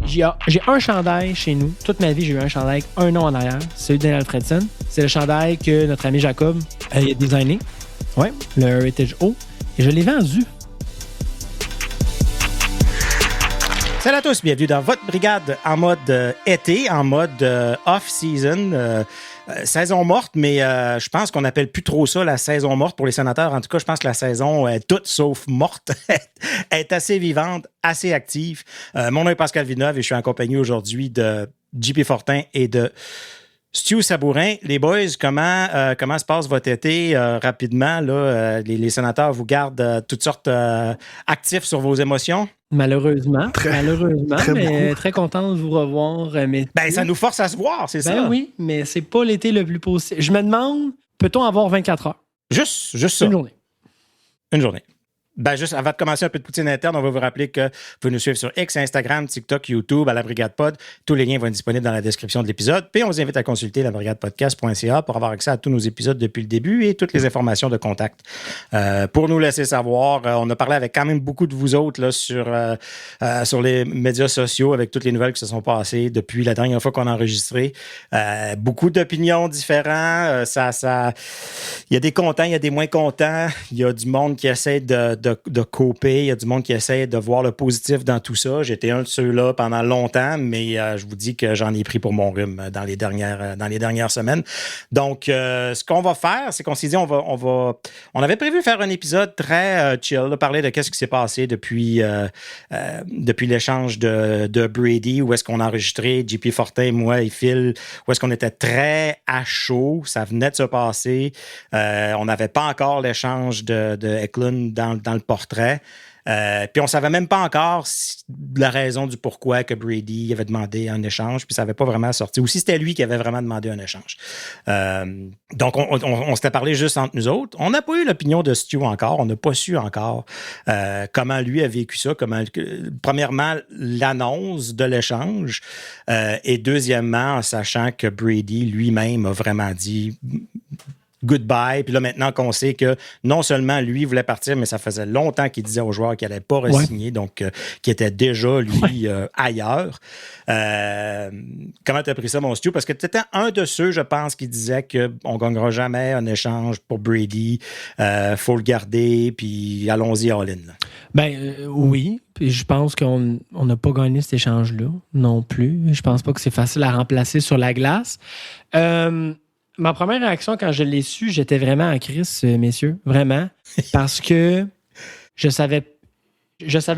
J'ai un chandail chez nous. Toute ma vie, j'ai eu un chandail avec un nom en arrière. C'est celui de Daniel Alfredson. C'est le chandail que notre ami Jacob a designé. Ouais, le Heritage O. Et je l'ai vendu. Salut à tous, bienvenue dans votre brigade en mode été, en mode off-season. Saison morte, mais je pense qu'on n'appelle plus trop ça la saison morte pour les sénateurs. En tout cas, je pense que la saison est toute sauf morte. Elle est assez vivante, assez active. Mon nom est Pascal Villeneuve et je suis en compagnie aujourd'hui de JP Fortin et de Stu Sabourin. Les boys, comment se passe votre été rapidement? Là, les sénateurs vous gardent toutes sortes actifs sur vos émotions? Malheureusement, mais très content de vous revoir. Ça nous force à se voir, c'est ça? Ben oui, mais c'est pas l'été le plus possible. Je me demande, peut-on avoir 24 heures? Juste ça. Une journée. Juste avant de commencer un peu de poutine interne, on va vous rappeler que vous pouvez nous suivre sur X, Instagram, TikTok, YouTube, à la Brigade Pod. Tous les liens vont être disponibles dans la description de l'épisode. Puis on vous invite à consulter labrigadepodcast.ca pour avoir accès à tous nos épisodes depuis le début et toutes les informations de contact. Pour nous laisser savoir, on a parlé avec quand même beaucoup de vous autres là, sur les médias sociaux avec toutes les nouvelles qui se sont passées depuis la dernière fois qu'on a enregistré. Beaucoup d'opinions différentes. Il y a des contents, il y a des moins contents. Il y a du monde qui essaie de coper. Il y a du monde qui essaie de voir le positif dans tout ça. J'étais un de ceux-là pendant longtemps, mais je vous dis que j'en ai pris pour mon rhume dans les dernières semaines. Donc, ce qu'on va faire, c'est qu'on s'est dit, on avait prévu faire un épisode très chill, parler de qu'est-ce qui s'est passé depuis l'échange de Brady, où est-ce qu'on a enregistré, JP Fortin, moi et Phil, où est-ce qu'on était très à chaud. Ça venait de se passer. On n'avait pas encore l'échange de Eklund dans le portrait. Puis on ne savait même pas encore la raison du pourquoi que Brady avait demandé un échange, puis ça n'avait pas vraiment sorti. Ou si c'était lui qui avait vraiment demandé un échange. Donc, on s'était parlé juste entre nous autres. On n'a pas eu l'opinion de Stu encore. On n'a pas su encore comment lui a vécu ça. Premièrement, l'annonce de l'échange. Et deuxièmement, en sachant que Brady lui-même a vraiment dit goodbye. Puis là, maintenant qu'on sait que non seulement lui voulait partir, mais ça faisait longtemps qu'il disait aux joueurs qu'il n'allait pas re-signer, donc qu'il était déjà, lui, ailleurs. Comment tu as pris ça, mon Stu? Parce que tu étais un de ceux, je pense, qui disait qu'on ne gagnera jamais un échange pour Brady. Faut le garder, puis allons-y all-in. Oui. Puis je pense qu'on n'a pas gagné cet échange-là non plus. Je pense pas que c'est facile à remplacer sur la glace. Ma première réaction quand je l'ai su, j'étais vraiment en crise, messieurs, vraiment, parce que je savais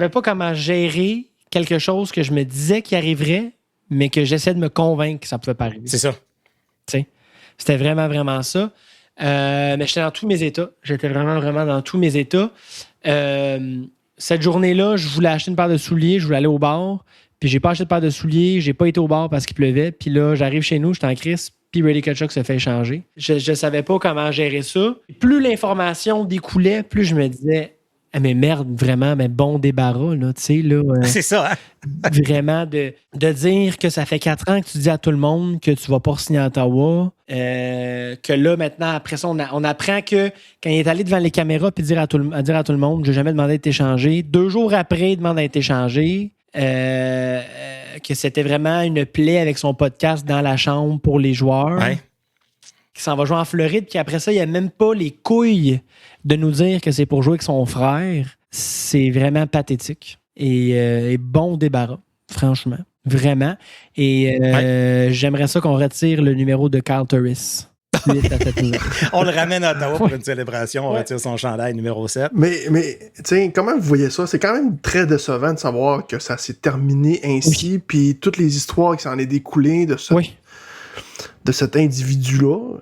pas comment gérer quelque chose que je me disais qui arriverait, mais que j'essaie de me convaincre que ça pouvait pas arriver. C'est ça. T'sais, c'était vraiment, vraiment ça. Mais j'étais dans tous mes états. J'étais vraiment, vraiment dans tous mes états. Cette journée-là, je voulais acheter une paire de souliers, je voulais aller au bar, puis j'ai pas acheté de paire de souliers, j'ai pas été au bar parce qu'il pleuvait, puis là, j'arrive chez nous, j'étais en crise, puis Brady Tkachuk se fait échanger. Je savais pas comment gérer ça. Plus l'information découlait, plus je me disais mais merde, vraiment, mais bon débarras, là, tu sais, là. C'est ça, hein? Vraiment, de dire que ça fait 4 ans que tu dis à tout le monde que tu vas pas signer à Ottawa, que là, maintenant, après ça, on apprend que quand il est allé devant les caméras puis dire à tout le monde, j'ai jamais demandé d'être échangé. 2 jours après, il demande d'être échangé. Que c'était vraiment une plaie avec son podcast dans la chambre pour les joueurs. Ouais. Qui s'en va jouer en Floride, puis après ça, il n'y a même pas les couilles de nous dire que c'est pour jouer avec son frère. C'est vraiment pathétique. Et bon débarras, franchement. Vraiment. Et j'aimerais ça qu'on retire le numéro de Kyle Turris. On le ramène à Ottawa pour une célébration. On retire son chandail numéro 7. Mais tu sais, comment vous voyez ça? C'est quand même très décevant de savoir que ça s'est terminé ainsi, puis toutes les histoires qui s'en est découlées de cet individu-là.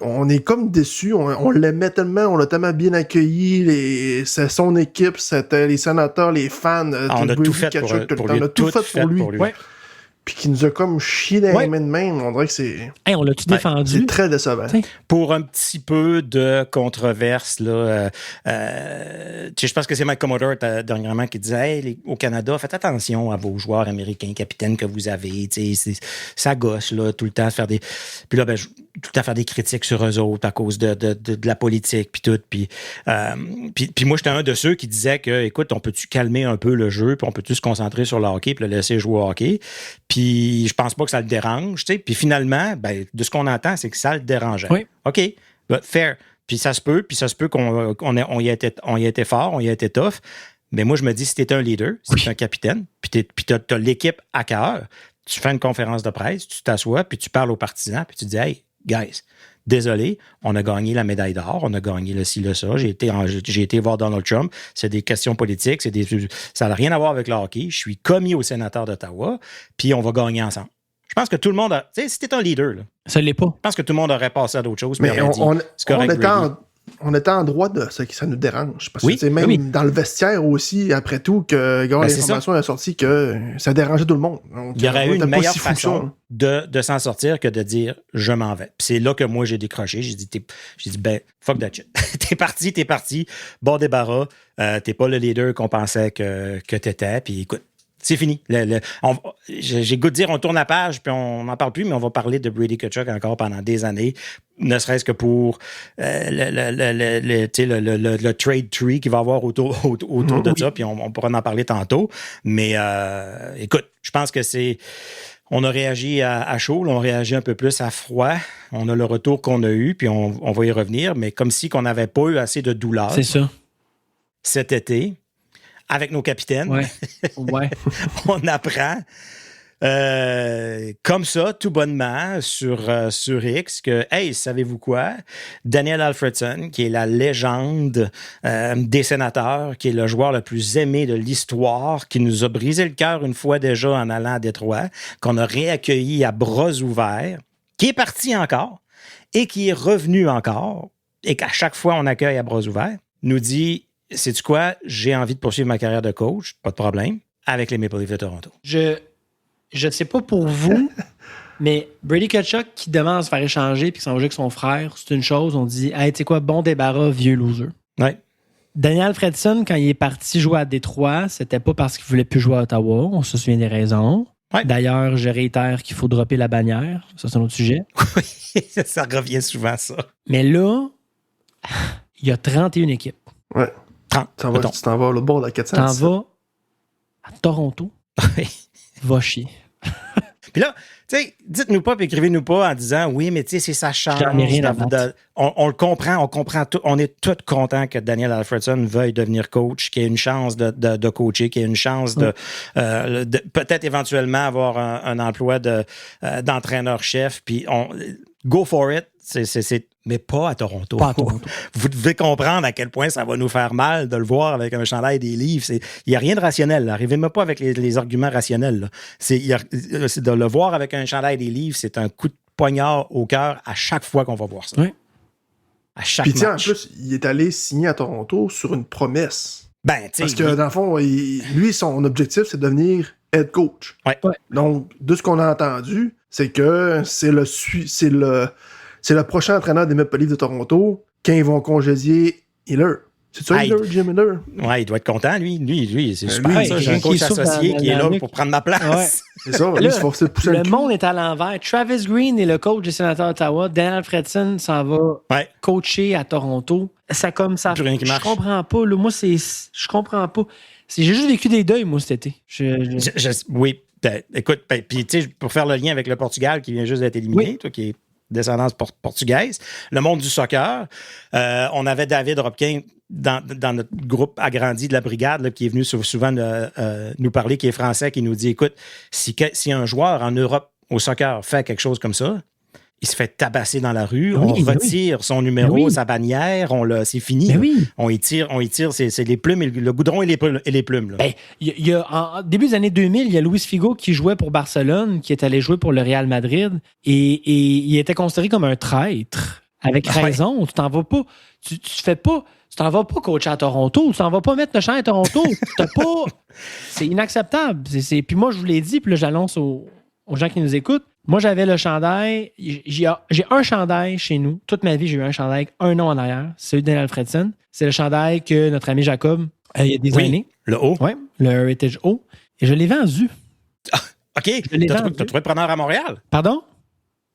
On est comme déçus. On l'aimait tellement, on l'a tellement bien accueilli. C'est son équipe, c'était les sénateurs, les fans. On a tout fait pour lui. On a tout fait pour lui. Ouais. puis qui nous a comme chié dans les mains de même. On dirait que c'est... Hey, on l'a-tu défendu? C'est très décevant. T'sais. Pour un petit peu de controverse, là, je pense que c'est Mike Commodore dernièrement qui disait hey, au Canada, faites attention à vos joueurs américains, capitaines que vous avez. Ça gosse là, tout le temps faire des. Puis là, tout le temps faire des critiques sur eux autres à cause de la politique, puis tout. Puis moi, j'étais un de ceux qui disait que, écoute, on peut-tu calmer un peu le jeu, puis on peut-tu se concentrer sur le hockey, puis le laisser jouer au hockey. Puis je pense pas que ça le dérange, tu sais. Puis finalement, de ce qu'on entend, c'est que ça le dérangeait. Oui. OK, fair. Puis ça se peut qu'on y a été fort, on y a été tough. Mais moi, je me dis, si t'es un leader, si t'es un capitaine, puis t'as l'équipe à cœur, tu fais une conférence de presse, tu t'assois, puis tu parles aux partisans, puis tu dis, hey, guys, désolé, on a gagné la médaille d'or, on a gagné le ci, le ça. J'ai été voir Donald Trump. C'est des questions politiques. Ça n'a rien à voir avec le hockey. Je suis commis au sénateur d'Ottawa, puis on va gagner ensemble. Je pense que tout le monde a... Tu sais, si t'es un leader, là, ça l'est pas. je pense que tout le monde aurait passé à d'autres choses. Mais on était en droit de ce que ça nous dérange. Parce oui, que même dans le vestiaire aussi, après tout, que l'information a sorti que ça dérangeait tout le monde. Donc, il y aurait eu une meilleure façon de s'en sortir que de dire « je m'en vais ». Puis c'est là que moi, j'ai décroché. J'ai dit fuck that shit. T'es parti. Bon débarras. T'es pas le leader qu'on pensait que t'étais. Puis écoute, c'est fini. J'ai goût de dire, on tourne la page, puis on n'en parle plus, mais on va parler de Brady Tkachuk encore pendant des années, ne serait-ce que pour le trade tree qu'il va y avoir autour de ça, puis on pourra en parler tantôt. Mais écoute, je pense que c'est... On a réagi à chaud, on a réagi un peu plus à froid. On a le retour qu'on a eu, puis on va y revenir, mais comme si qu'on n'avait pas eu assez de douleur. C'est ça. Cet été, avec nos capitaines. Ouais. On apprend comme ça, tout bonnement, sur X, que, hey, savez-vous quoi? Daniel Alfredson, qui est la légende des sénateurs, qui est le joueur le plus aimé de l'histoire, qui nous a brisé le cœur une fois déjà en allant à Détroit, qu'on a réaccueilli à bras ouverts, qui est parti encore et qui est revenu encore, et qu'à chaque fois on accueille à bras ouverts, nous dit... Sais-tu quoi? J'ai envie de poursuivre ma carrière de coach, pas de problème, avec les Maple Leafs de Toronto. Je ne sais pas pour vous, mais Brady Tkachuk qui demande à se faire échanger puis qui s'en va jouer avec son frère, c'est une chose. On dit, hey, tu sais quoi, bon débarras, vieux loser. Ouais. Daniel Alfredson, quand il est parti jouer à Détroit, c'était pas parce qu'il voulait plus jouer à Ottawa. On se souvient des raisons. Ouais. D'ailleurs, je réitère qu'il faut dropper la bannière. Ça, c'est un autre sujet. Oui, ça revient souvent, ça. Mais là, il y a 31 équipes. Ouais. Tu t'en vas à l'autre bord de la 400. T'en vas à Toronto. Oui. Va chier. Puis là, tu sais, dites-nous pas, puis écrivez-nous pas en disant oui, mais tu sais, c'est sa chance. J'en ai rien à battre. On le comprend, on comprend tout. On est tous contents que Daniel Alfredson veuille devenir coach, qu'il ait une chance de coacher, qu'il ait une chance de peut-être éventuellement avoir un emploi d'entraîneur-chef. Puis go for it. Mais pas à Toronto. Pas à Toronto. Vous devez comprendre à quel point ça va nous faire mal de le voir avec un chandail des Leafs. Il n'y a rien de rationnel. Arrivez-moi pas avec les arguments rationnels. Là. C'est de le voir avec un chandail des Leafs, c'est un coup de poignard au cœur à chaque fois qu'on va voir ça. Oui. À chaque match. Puis match. en plus, il est allé signer à Toronto sur une promesse. Parce que dans le fond, lui, son objectif, c'est de devenir head coach. Ouais. Donc, de ce qu'on a entendu, c'est que c'est le prochain entraîneur des Maple Leafs de Toronto quand ils vont congédier Hiller. C'est ça, Hiller, Jim Hiller? Ouais, il doit être content, lui. C'est super, ça. J'ai un coach associé qui est là pour prendre ma place. Ouais. C'est ça, lui, il se force de pousser le monde est à l'envers. Travis Green est le coach des Sénateurs d'Ottawa. Daniel Alfredson s'en va coacher à Toronto. Ça comme ça. Je comprends pas. Là, moi, je comprends pas. J'ai juste vécu des deuils, moi, cet été. Oui. Écoute, puis tu sais, pour faire le lien avec le Portugal qui vient juste d'être éliminé, toi qui es descendance portugaise, le monde du soccer, on avait David Robkin dans notre groupe agrandi de la brigade là, qui est venu souvent nous parler, qui est français, qui nous dit, écoute, si un joueur en Europe au soccer fait quelque chose comme ça, il se fait tabasser dans la rue, on retire son numéro, sa bannière, c'est fini. On y tire, c'est les plumes, le goudron et les plumes. Là. Il y a, en début des années 2000, il y a Luis Figo qui jouait pour Barcelone, qui est allé jouer pour le Real Madrid, et il était considéré comme un traître. Avec raison, tu t'en vas pas, tu t'en vas pas coacher à Toronto, tu t'en vas pas mettre le champ à Toronto. C'est inacceptable. Puis moi, je vous l'ai dit, puis là, j'annonce aux aux gens qui nous écoutent. Moi, j'avais le chandail. J'ai un chandail chez nous. Toute ma vie, j'ai eu un chandail avec un nom en arrière. C'est celui de Daniel Alfredsson. C'est le chandail que notre ami Jacob a designé. Le haut. Oui, le Heritage haut. Et je l'ai vendu. OK. T'as trouvé preneur à Montréal? Pardon?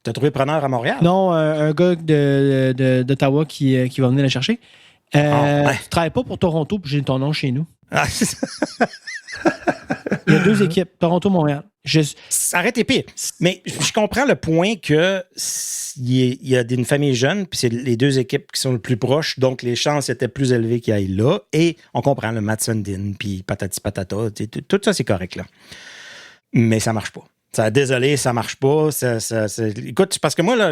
T'as trouvé preneur à Montréal? Non, un gars d'Ottawa qui va venir le chercher. Tu ne travailles pas pour Toronto, puis j'ai ton nom chez nous. Il y a 2 équipes, Toronto-Montréal. Ça aurait été pire. Mais je comprends le point que il y a une famille jeune, puis c'est les 2 équipes qui sont le plus proches, donc les chances étaient plus élevées qu'il aille là. Et on comprend le Matt Sundin, puis patati patata, tout ça, c'est correct, là. Mais ça marche pas. Désolé, ça marche pas. Écoute, parce que moi, là,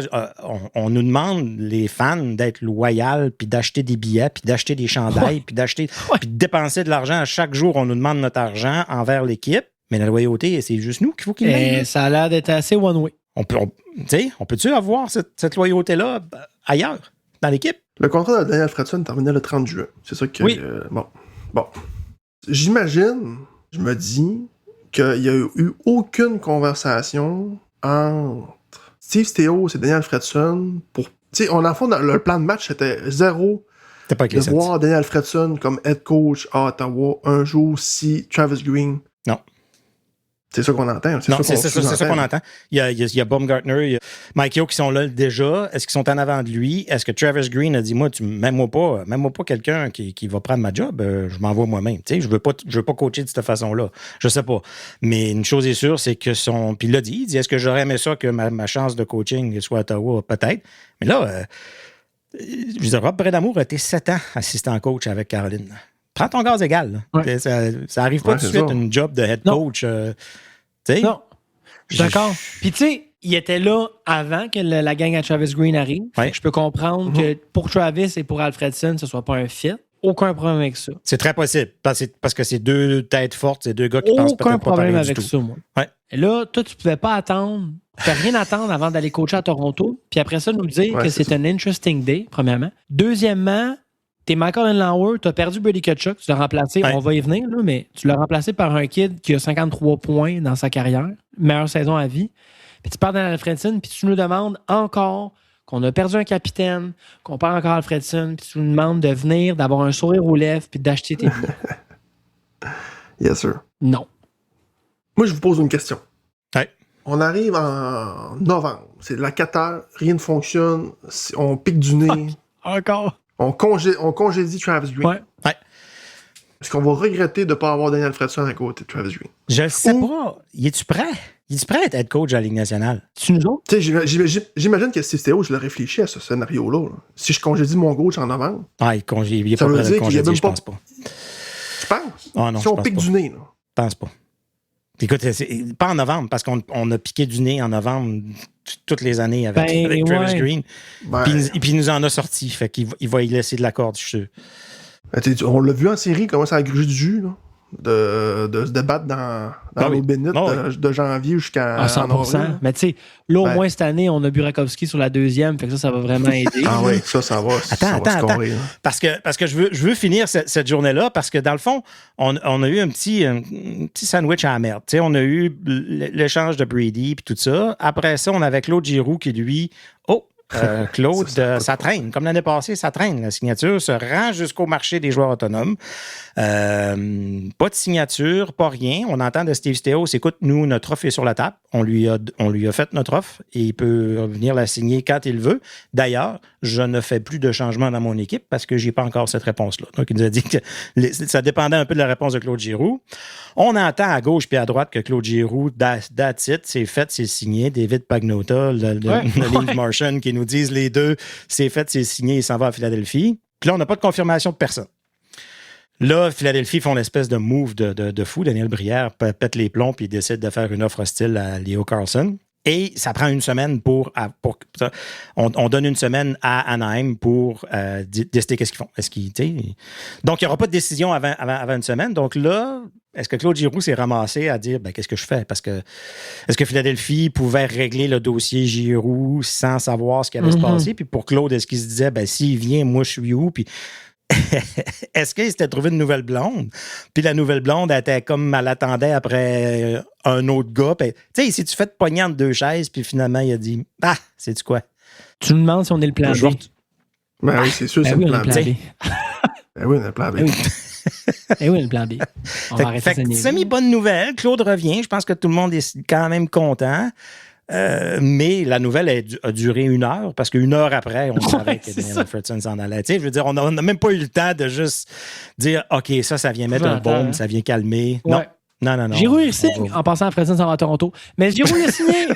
on nous demande, les fans, d'être loyaux, puis d'acheter des billets, puis d'acheter des chandails, puis puis de dépenser de l'argent. À chaque jour, on nous demande notre argent envers l'équipe. Mais la loyauté, c'est juste nous qu'il faut qu'il ait. Ça a l'air d'être assez one-way. On peut-tu avoir cette loyauté-là ailleurs, dans l'équipe? Le contrat de Daniel Alfredsson terminait le 30 juin. C'est ça que... Oui. Bon. J'imagine, je me dis, qu'il n'y a eu aucune conversation entre Steve Staios et Daniel Alfredsson pour... Tu sais, en fond, le plan de match, c'était zéro de voir Daniel Alfredsson comme head coach à Ottawa un jour si Travis Green... Non. C'est ça qu'on entend. C'est ça qu'on entend. Il y a Baumgartner, il y a Mike Yeo qui sont là déjà. Est-ce qu'ils sont en avant de lui? Est-ce que Travis Green a dit, moi, mets-moi pas quelqu'un qui va prendre ma job, je m'envoie moi-même. Tu sais, je veux pas coacher de cette façon-là. Je sais pas. Mais une chose est sûre, c'est que puis il l'a dit, est-ce que j'aurais aimé ça que ma chance de coaching soit à Ottawa? Peut-être. Mais là, je veux dire, Rob Bredamour a été 7 ans assistant coach avec Caroline. Prends ton gaz égal. Ouais. Ça arrive pas tout de suite, une job de head coach. Non, je suis d'accord. Puis tu sais, il était là avant que la gang à Travis Green arrive. Ouais. Je peux comprendre que pour Travis et pour Alfredsson, ce ne soit pas un fit. Aucun problème avec ça. C'est très possible. Parce que c'est 2 têtes fortes, c'est 2 gars qui pensent peut-être pas pareil du tout. Aucun problème avec ça, moi. Ouais. Et là, toi, tu ne pouvais pas attendre. Tu ne peux rien attendre avant d'aller coacher à Toronto. Puis après ça, nous dire que c'est un interesting day, premièrement. Deuxièmement, t'es Michael Lauer, t'as perdu Brady Tkachuk, tu l'as remplacé, on va y venir, là, mais tu l'as remplacé par un kid qui a 53 points dans sa carrière, meilleure saison à vie. Puis tu parles dans Alfredsson, puis tu nous demandes encore qu'on a perdu un capitaine, qu'on perd encore Alfredsson, puis tu nous demandes de venir, d'avoir un sourire aux lèvres, puis d'acheter tes billets. Yes, sir. Non. Moi, je vous pose une question. Ouais. On arrive en novembre, c'est de la 4 heures, rien ne fonctionne, on pique du nez. Encore. On congédie Travis Green. Ouais. Est-ce qu'on va regretter de ne pas avoir Daniel Alfredsson à côté de Travis Green? Je le sais pas. Es-tu prêt? Es-tu prêt à être head coach à la Ligue nationale? Tu nous autres? J'imagine que Steve Staios, je l'ai réfléchi à ce scénario-là. Si je congédie mon coach en novembre... Il est pas prêt de congédier, je pense pas. Tu penses? Ah non, si on pique du nez, là. Je pense pas. Écoute, pas en novembre, parce qu'on a piqué du nez en novembre toutes les années avec Travis Green. Puis il nous en a sorti. Fait qu'il va y laisser de la corde, je suis sûr. On l'a vu en série, comment ça a grugé du jus, là. De se débattre dans l'eau bénite de janvier jusqu'à 100%. Mais tu sais, là, au moins cette année, on a Burakovsky sur la 2e, fait que ça va vraiment aider. Ah oui, ça va. Attends. Parce que je veux finir cette journée-là, parce que dans le fond, on a eu un petit sandwich à la merde. Tu sais, on a eu l'échange de Brady puis tout ça. Après ça, on avait Claude Giroux qui, lui, Claude, ça traîne. Comme l'année passée, ça traîne. La signature se rend jusqu'au marché des joueurs autonomes. Pas de signature, pas rien. On entend de Steve Staios, écoute, nous, notre offre est sur la table. On lui a fait notre offre et il peut venir la signer quand il veut. D'ailleurs, je ne fais plus de changement dans mon équipe parce que je n'ai pas encore cette réponse-là. Donc, il nous a dit que ça dépendait un peu de la réponse de Claude Giroux. On entend à gauche puis à droite que Claude Giroux, that's it, c'est fait, c'est signé. David Pagnotta, le League Marchand qui nous disent les deux, c'est fait, c'est signé, il s'en va à Philadelphie. Puis là, on n'a pas de confirmation de personne. Là, Philadelphie font l'espèce de move de fou. Daniel Brière pète les plombs puis décide de faire une offre hostile à Leo Carlsson. Et ça prend une semaine on donne une semaine à Anaheim pour décider qu'est-ce qu'ils font. Donc, il n'y aura pas de décision avant une semaine. Donc là, est-ce que Claude Giroux s'est ramassé à dire qu'est-ce que je fais? Parce que est-ce que Philadelphie pouvait régler le dossier Giroux sans savoir ce qui allait se passer? Puis pour Claude, est-ce qu'il se disait s'il vient, moi je suis où? Puis est-ce qu'il s'était trouvé une nouvelle blonde? Puis la nouvelle blonde, elle était comme elle attendait après un autre gars. Tu sais, si tu fais te pogner entre deux chaises, puis finalement, il a dit sais-tu quoi? Tu nous demandes si on est le plan B. Ben oui, c'est sûr, c'est oui, le plan B. Ben oui, on est le plan B. Eh oui, le plan B. On va arrêter ça. Semi-bonne nouvelle. Claude revient. Je pense que tout le monde est quand même content. Mais la nouvelle a duré 1 heure parce qu'une heure après, on savait que Daniel Alfredson s'en allait. Je veux dire, on n'a même pas eu le temps de juste dire OK, ça vient mettre un baume, ça vient calmer. Ouais. Non. Giroud, il signe en passant à Alfredson s'en va à Toronto. Mais Giroud, il a signé.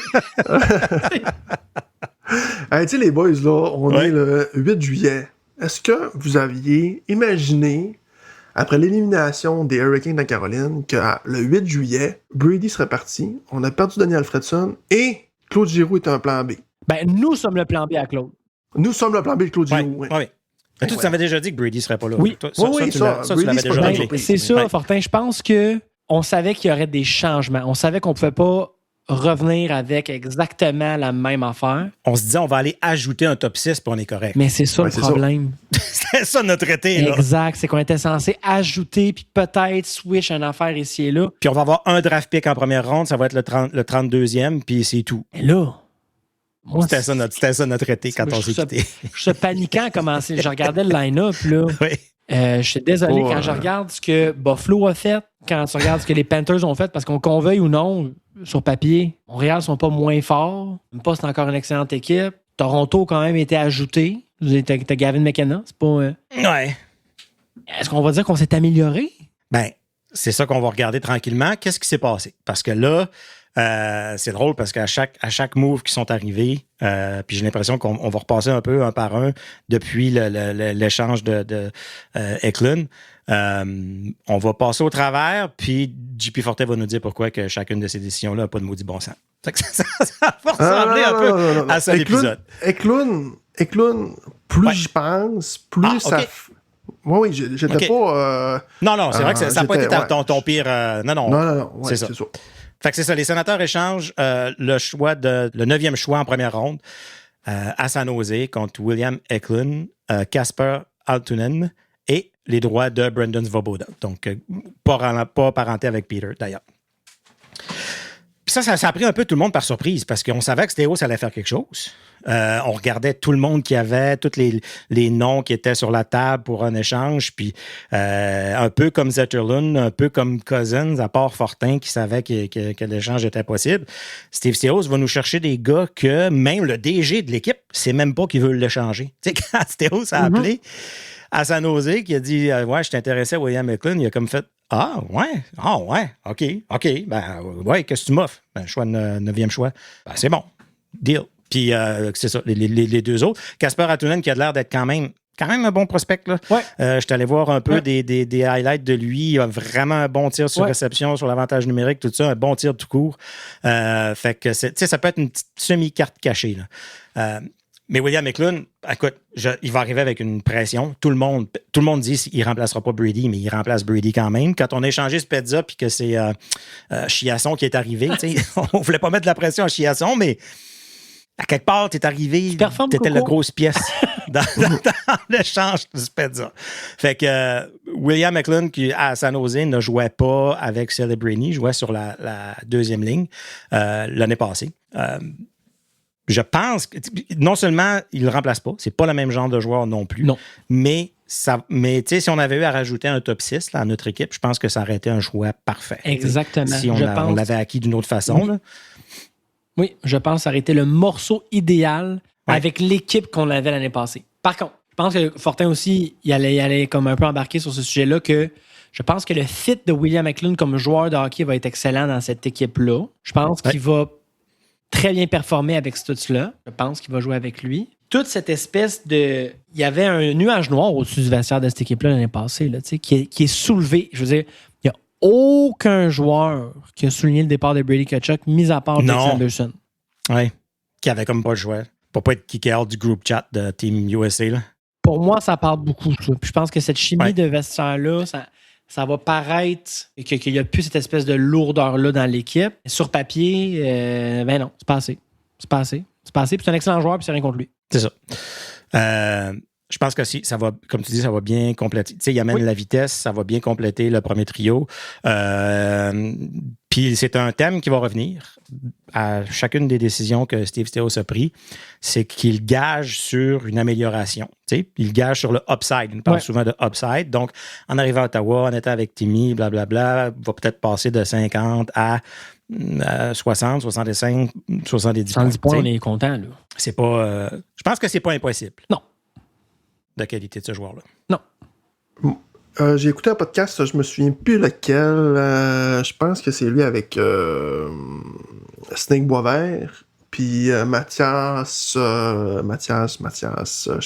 Tu sais, les boys, là, on est le 8 juillet. Est-ce que vous aviez imaginé, après l'élimination des Hurricanes de Caroline, que le 8 juillet, Brady serait parti, on a perdu Daniel Alfredson et Claude Giroux est un plan B? Ben, nous sommes le plan B à Claude. Nous sommes le plan B de Claude Giroux. Oui. Mais tu avais déjà dit que Brady serait pas là. Oui. Tu l'avais déjà réglé. C'est ça, Fortin. Je pense qu'on savait qu'il y aurait des changements. On savait qu'on ne pouvait pas revenir avec exactement la même affaire. On se disait, on va aller ajouter un top 6 puis on est correct. Mais c'est ça le problème. C'était ça notre été. Là. Exact. C'est qu'on était censé ajouter puis peut-être switch une affaire ici et là. Puis on va avoir un draft pick en première ronde. Ça va être le 32e puis c'est tout. Et là... Moi, c'était ça notre été quand on s'est quitté. Je suis paniquant à commencer. Je regardais le line-up, là. Oui. Je suis désolé quand je regarde ce que Buffalo a fait, quand tu regardes ce que les Panthers ont fait, parce qu'on veuille ou non, sur papier, Montréal ne sont pas moins forts. Même pas, c'est encore une excellente équipe. Toronto a quand même été ajouté. T'as Gavin McKenna, c'est pas... Ouais. Est-ce qu'on va dire qu'on s'est amélioré? Ben, c'est ça qu'on va regarder tranquillement. Qu'est-ce qui s'est passé? Parce que là... c'est drôle parce qu'à chaque move qui sont arrivés, puis j'ai l'impression qu'on va repasser un peu un par un depuis l'échange de Eklund. On va passer au travers, puis JP Fortin va nous dire pourquoi que chacune de ces décisions-là n'a pas de maudit bon sens. Ça va ressembler un peu à ça l'épisode. Eklund, plus j'y pense, plus ça... Oui, j'étais pas... Non, c'est vrai que ça n'a pas été ton pire... Non, c'est ça. Fait que c'est ça, les sénateurs échangent le 9e choix en première ronde à San Jose contre William Eklund, Casper Altunen et les droits de Brendan Svoboda. Donc, pas parenté avec Peter, d'ailleurs. Puis ça a pris un peu tout le monde par surprise parce qu'on savait que Stéos allait faire quelque chose. On regardait tout le monde qui avait, tous les noms qui étaient sur la table pour un échange, puis un peu comme Zetterlund, un peu comme Cousins, à part Fortin qui savait que l'échange était possible. Steve Stéos va nous chercher des gars que même le DG de l'équipe sait même pas qu'il veut l'échanger. Tu sais, quand Stéos a appelé à San Jose, qui a dit « Ouais, je t'intéressais à William Eklund », il a comme fait « Ah, ouais, OK, ben ouais, qu'est-ce que tu m'offres? Ben, choix 9e choix. Ben, c'est bon, deal. » Puis c'est ça, les deux autres. Casper Altunen qui a l'air d'être quand même un bon prospect. Là. Ouais. Je suis allé voir un peu des highlights de lui. Il a vraiment un bon tir sur réception, sur l'avantage numérique, tout ça, un bon tir tout court. Fait que ça peut être une petite semi-carte cachée. Là. Mais William Eklund, écoute, il va arriver avec une pression. Tout le monde dit qu'il ne remplacera pas Brady, mais il remplace Brady quand même. Quand on a échangé Spezza puis que c'est Chiasson qui est arrivé, on ne voulait pas mettre de la pression à Chiasson, mais à quelque part, tu es arrivé, tu étais la grosse pièce dans l'échange de Spezza. Fait que William Eklund, qui à San Jose ne jouait pas avec Celebrini, il jouait sur la deuxième ligne l'année passée. Je pense que non seulement il ne le remplace pas, c'est pas le même genre de joueur non plus, mais si on avait eu à rajouter un top 6 là, à notre équipe, je pense que ça aurait été un choix parfait. Exactement. Si on l'avait acquis d'une autre façon. Là. Oui, je pense que ça aurait été le morceau idéal avec l'équipe qu'on avait l'année passée. Par contre, je pense que Fortin aussi, il allait comme un peu embarquer sur ce sujet-là que je pense que le fit de William Eklund comme joueur de hockey va être excellent dans cette équipe-là. Je pense qu'il va très bien performer avec Stutz-là. Je pense qu'il va jouer avec lui. Toute cette espèce de... Il y avait un nuage noir au-dessus du vestiaire de cette équipe-là l'année passée, là, qui est soulevé. Je veux dire, il n'y a aucun joueur qui a souligné le départ de Brady Tkachuk, mis à part Jake Sanderson. Oui, qui avait comme pas le choix. Pour pas être kické out du group chat de Team USA. Là. Pour moi, ça parle beaucoup. Ça. Puis je pense que cette chimie de vestiaire-là, ça va paraître qu'il n'y a plus cette espèce de lourdeur-là dans l'équipe. Sur papier, ben non, c'est pas assez. Puis c'est un excellent joueur, puis c'est rien contre lui. C'est ça. Je pense que si, ça va, comme tu dis, ça va bien compléter. Tu sais, il amène la vitesse, ça va bien compléter le premier trio. Puis c'est un thème qui va revenir à chacune des décisions que Steve Staios a pris, c'est qu'il gage sur une amélioration. Tu sais, il gage sur le upside. Il parle souvent de upside. Donc, en arrivant à Ottawa, en étant avec Timmy, blablabla, va peut-être passer de 50 à 60, 65, 70 points. 70 points, on est content, là. C'est pas... je pense que c'est pas impossible. Non. De qualité de ce joueur-là. Non. J'ai écouté un podcast, je me souviens plus lequel. Je pense que c'est lui avec Snake Boisvert, puis Mathias, je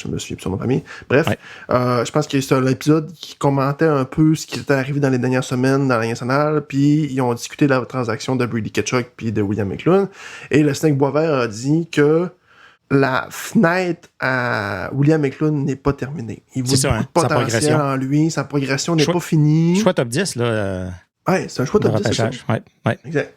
me souviens plus son nom de famille. Bref, je pense que c'est l'épisode qui commentait un peu ce qui était arrivé dans les dernières semaines dans la Ligue nationale, puis ils ont discuté de la transaction de Brady Tkachuk puis de William McLeod, et le Snake Boisvert a dit que la fenêtre à William McLeod n'est pas terminée. Il voit beaucoup de potentiel en lui. Sa progression n'est pas finie. Choix top 10, là. Ouais, c'est un choix top 10, c'est ça. Ouais. Exact.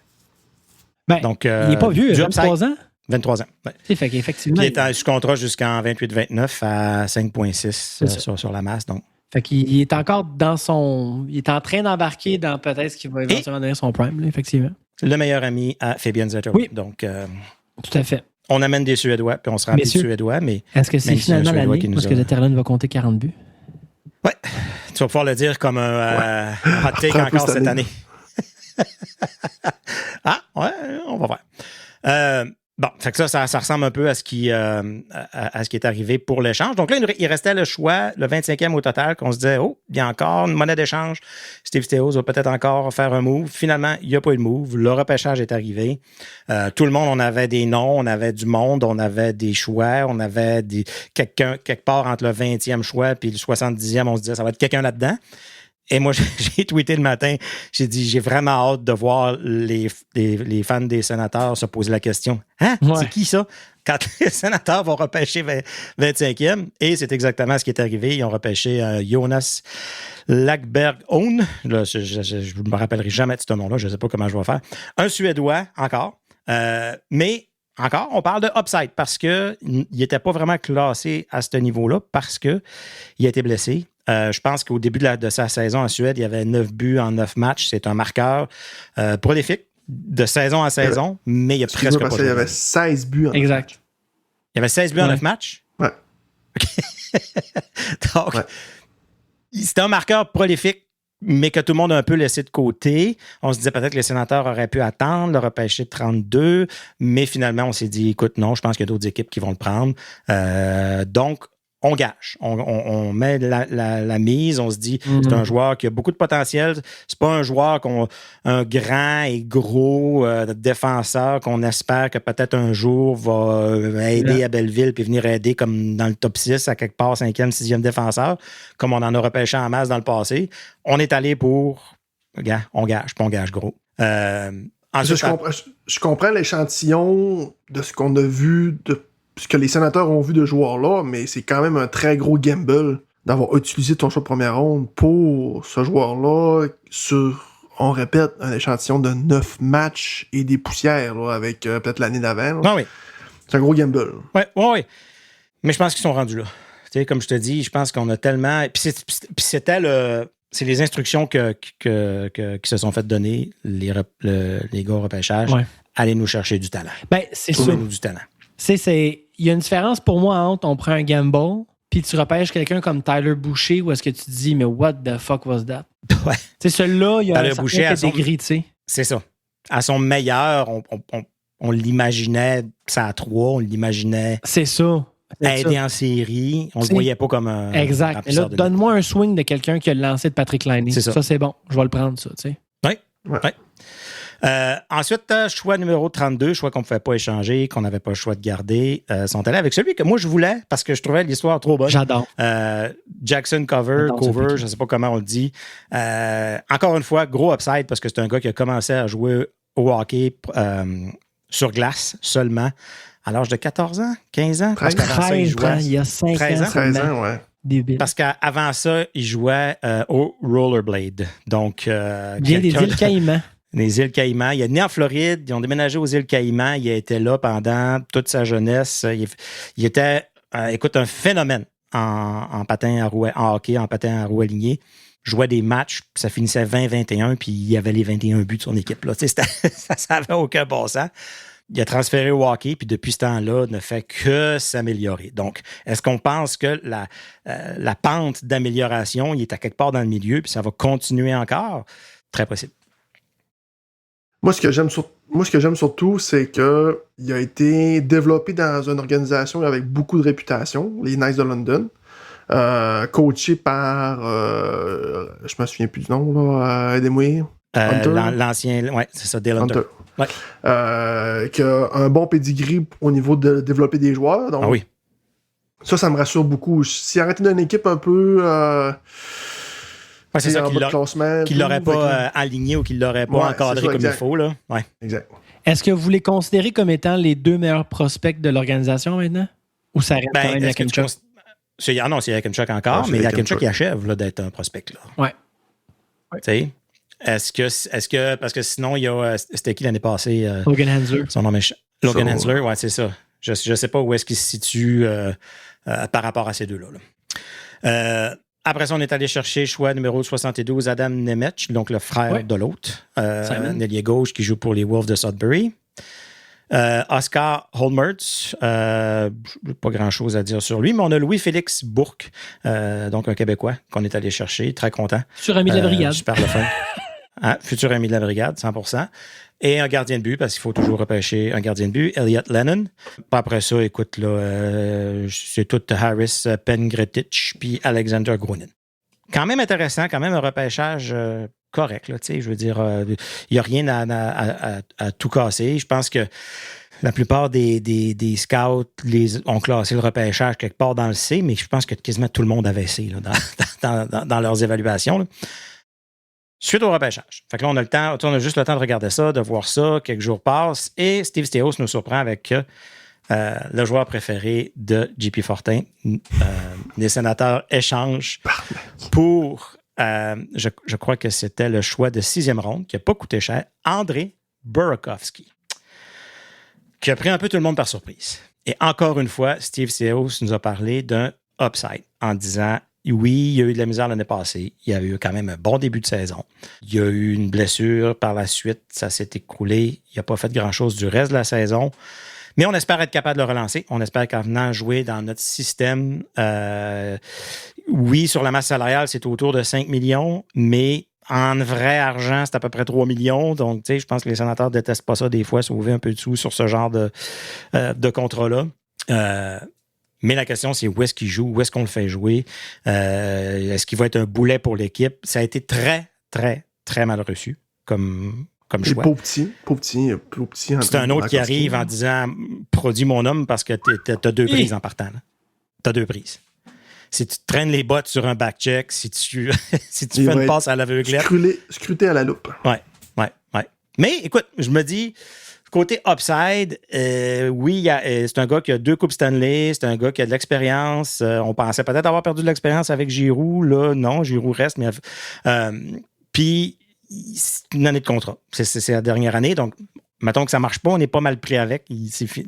Ben, donc, il n'est pas vieux, 23 ans? 23 ans, oui. Fait qu'effectivement... Il est sous contrat jusqu'en 28-29 à 5,6 sur la masse, donc. Fait qu'il est encore dans son... Il est en train d'embarquer dans peut-être ce qui va éventuellement donner son prime, là, effectivement. Le meilleur ami à Fabian Zetterberg. Oui. Donc... tout à fait. On amène des Suédois, puis on se rend des Suédois, mais... Est-ce que c'est finalement l'année où est-ce que Zetterlund va compter 40 buts? Oui. Tu vas pouvoir le dire comme un hot take encore cette année. On va voir. Bon, fait que ça ressemble un peu à ce qui est arrivé pour l'échange. Donc là, il restait le choix, le 25e au total, qu'on se disait, il y a encore une monnaie d'échange. Steve Staios va peut-être encore faire un move. Finalement, il n'y a pas eu de move. Le repêchage est arrivé. Tout le monde, on avait des noms, on avait du monde, on avait des choix, on avait quelque part entre le 20e choix et le 70e, on se disait, ça va être quelqu'un là-dedans. Et moi, j'ai tweeté le matin, j'ai dit, j'ai vraiment hâte de voir les fans des Sénateurs se poser la question. C'est qui ça? Quand les Sénateurs vont repêcher 25e, et c'est exactement ce qui est arrivé. Ils ont repêché Jonas Lackberg-Own. Là, je ne me rappellerai jamais de ce nom-là, je ne sais pas comment je vais faire. Un Suédois, encore. Mais encore, on parle de upside parce qu'il n'était pas vraiment classé à ce niveau-là parce qu'il a été blessé. Je pense qu'au début de sa saison en Suède, il y avait 9 buts en 9 matchs. C'est un marqueur prolifique de saison en saison, mais il y a presque pas joué. Il y avait 16 buts en 9 matchs. Il y avait 16 buts en 9 matchs? Ouais. Donc, c'était un marqueur prolifique, mais que tout le monde a un peu laissé de côté. On se disait peut-être que les Sénateurs auraient pu attendre, le repêcher de 32, mais finalement, on s'est dit, écoute, non, je pense qu'il y a d'autres équipes qui vont le prendre. Donc, on gâche. On met la mise. On se dit, c'est un joueur qui a beaucoup de potentiel. C'est pas un joueur un grand et gros défenseur qu'on espère que peut-être un jour va aider à Belleville puis venir aider comme dans le top 6 à quelque part, 5e, 6e défenseur, comme on en a repêché en masse dans le passé. On est allé pour... Regarde, on gâche, puis on gâche gros. Ensuite, je comprends l'échantillon de ce qu'on a vu ce que les Sénateurs ont vu de joueurs-là, mais c'est quand même un très gros gamble d'avoir utilisé ton choix de première ronde pour ce joueur-là sur, on répète, un échantillon de 9 matchs et des poussières là, avec peut-être l'année d'avant. Ah oui. C'est un gros gamble. Oui. Mais je pense qu'ils sont rendus là. Tu sais, comme je te dis, je pense qu'on a tellement... Puis c'est les instructions qui se sont faites donner, les gars au repêchage. Ouais. Allez nous chercher du talent. Ben, c'est sûr. Nous du talent. Il y a une différence pour moi entre on prend un gamble puis tu repêches quelqu'un comme Tyler Boucher ou est-ce que tu te dis mais what the fuck was that? Ouais. Tu sais, celui-là, il y a Tyler un Boucher certain pedigree, tu sais. C'est ça. À son meilleur, on l'imaginait ça à 3, on l'imaginait. C'est ça. Aider en série. On ne le voyait pas comme un. Exact. Et là, donne-moi un swing de quelqu'un qui a lancé de Patrick Laine. C'est ça. Ça, c'est bon. Je vais le prendre, ça, tu sais. Oui. Ensuite, choix numéro 32, choix qu'on ne pouvait pas échanger, qu'on n'avait pas le choix de garder, sont allés avec celui que moi je voulais parce que je trouvais l'histoire trop bonne. J'adore. Jackson Cover, je ne sais pas comment on le dit. Encore une fois, gros upside parce que c'est un gars qui a commencé à jouer au hockey sur glace seulement à l'âge de 14 ans, 15 ans. 13 ans, il y a 5 ans. 13 ans, ouais. Débile. Parce qu'avant ça, il jouait au rollerblade. Donc, bien des îles Caïmans. Les îles Caïmans. Il est né en Floride. Ils ont déménagé aux îles Caïmans. Il a été là pendant toute sa jeunesse. Il était, écoute, un phénomène. en patin à roue, en hockey, en patin à roue alignée. Jouait des matchs, puis ça finissait 20-21, puis il y avait les 21 buts de son équipe. Là. Ça n'avait aucun bon sens. Il a transféré au hockey, puis depuis ce temps-là, ne fait que s'améliorer. Donc, est-ce qu'on pense que la pente d'amélioration, il est à quelque part dans le milieu, puis ça va continuer encore? Très possible. Moi, ce que j'aime surtout, c'est qu'il a été développé dans une organisation avec beaucoup de réputation, les Knights de London, coaché par, je me souviens plus du nom, là, aidez-moi. L'ancien, oui, c'est ça, Dale Hunter. Ouais. Qui a un bon pedigree au niveau de développer des joueurs. Donc, oui. Ça me rassure beaucoup. S'il arrêtait d'une équipe un peu... c'est ça, qu'il ne l'aurait pas aligné ou qu'il ne l'aurait pas encadré comme il faut. Là. Ouais. Exact. Est-ce que vous les considérez comme étant les 2 meilleurs prospects de l'organisation maintenant? Ou ça reste quand même Yakemchuk? Non, c'est Yakemchuk encore, mais Yakemchuk, il achève là, d'être un prospect. Là. Ouais. Tu sais? Est-ce que parce que sinon, il y a. C'était qui l'année passée? Logan Hensler. Son nom est Logan Hensler, ouais, c'est ça. Je ne sais pas où est-ce qu'il se situe par rapport à ces deux-là. Là. Après ça, on est allé chercher choix numéro 72, Adam Nemec, donc le frère de l'autre, un ailier gauche qui joue pour les Wolves de Sudbury. Oscar Holmertz, pas grand-chose à dire sur lui, mais on a Louis-Félix Bourque, donc un Québécois qu'on est allé chercher, très content. Futur ami de la brigade. Super le fun. Futur ami de la brigade, 100%. Et un gardien de but, parce qu'il faut toujours repêcher un gardien de but, Elliot Lennon. Après ça, écoute, là, c'est tout Harris Pengretich puis Alexander Grunin. Quand même intéressant, quand même un repêchage correct, là, je veux dire, il n'y a rien à tout casser. Je pense que la plupart des scouts ont classé le repêchage quelque part dans le C, mais je pense que quasiment tout le monde avait C là, dans leurs évaluations. Là. Suite au repêchage. Fait que là, on a juste le temps de regarder ça, de voir ça, quelques jours passent, et Steve Staios nous surprend avec le joueur préféré de JP Fortin. Les Sénateurs échangent pour, je crois que c'était le choix de 6e ronde, qui n'a pas coûté cher, Andrei Burakovsky, qui a pris un peu tout le monde par surprise. Et encore une fois, Steve Staios nous a parlé d'un upside en disant... Oui, il y a eu de la misère l'année passée. Il y a eu quand même un bon début de saison. Il y a eu une blessure par la suite. Ça s'est écroulé. Il n'a pas fait grand-chose du reste de la saison. Mais on espère être capable de le relancer. On espère qu'en venant jouer dans notre système, oui, sur la masse salariale, c'est autour de 5 millions, mais en vrai argent, c'est à peu près 3 millions. Donc, tu sais, je pense que les Sénateurs ne détestent pas ça des fois, sauver un peu de sous sur ce genre de contrat-là. Mais la question, c'est où est-ce qu'il joue? Où est-ce qu'on le fait jouer? Est-ce qu'il va être un boulet pour l'équipe? Ça a été très, très, très mal reçu comme choix. Pauvre petit. C'est un autre qui arrive en disant « Produis mon homme parce que t'as 2 prises en partant. T'as 2 prises. » Si tu traînes les bottes sur un back-check, si tu fais une passe à l'aveuglette... Scruté à la loupe. Ouais. Mais écoute, je me dis... Côté upside, oui, c'est un gars qui a 2 Coupes Stanley, c'est un gars qui a de l'expérience. On pensait peut-être avoir perdu de l'expérience avec Giroux. Là, non, Giroux reste. Mais puis, c'est une année de contrat. C'est la dernière année. Donc, mettons que ça ne marche pas, on est pas mal pris avec.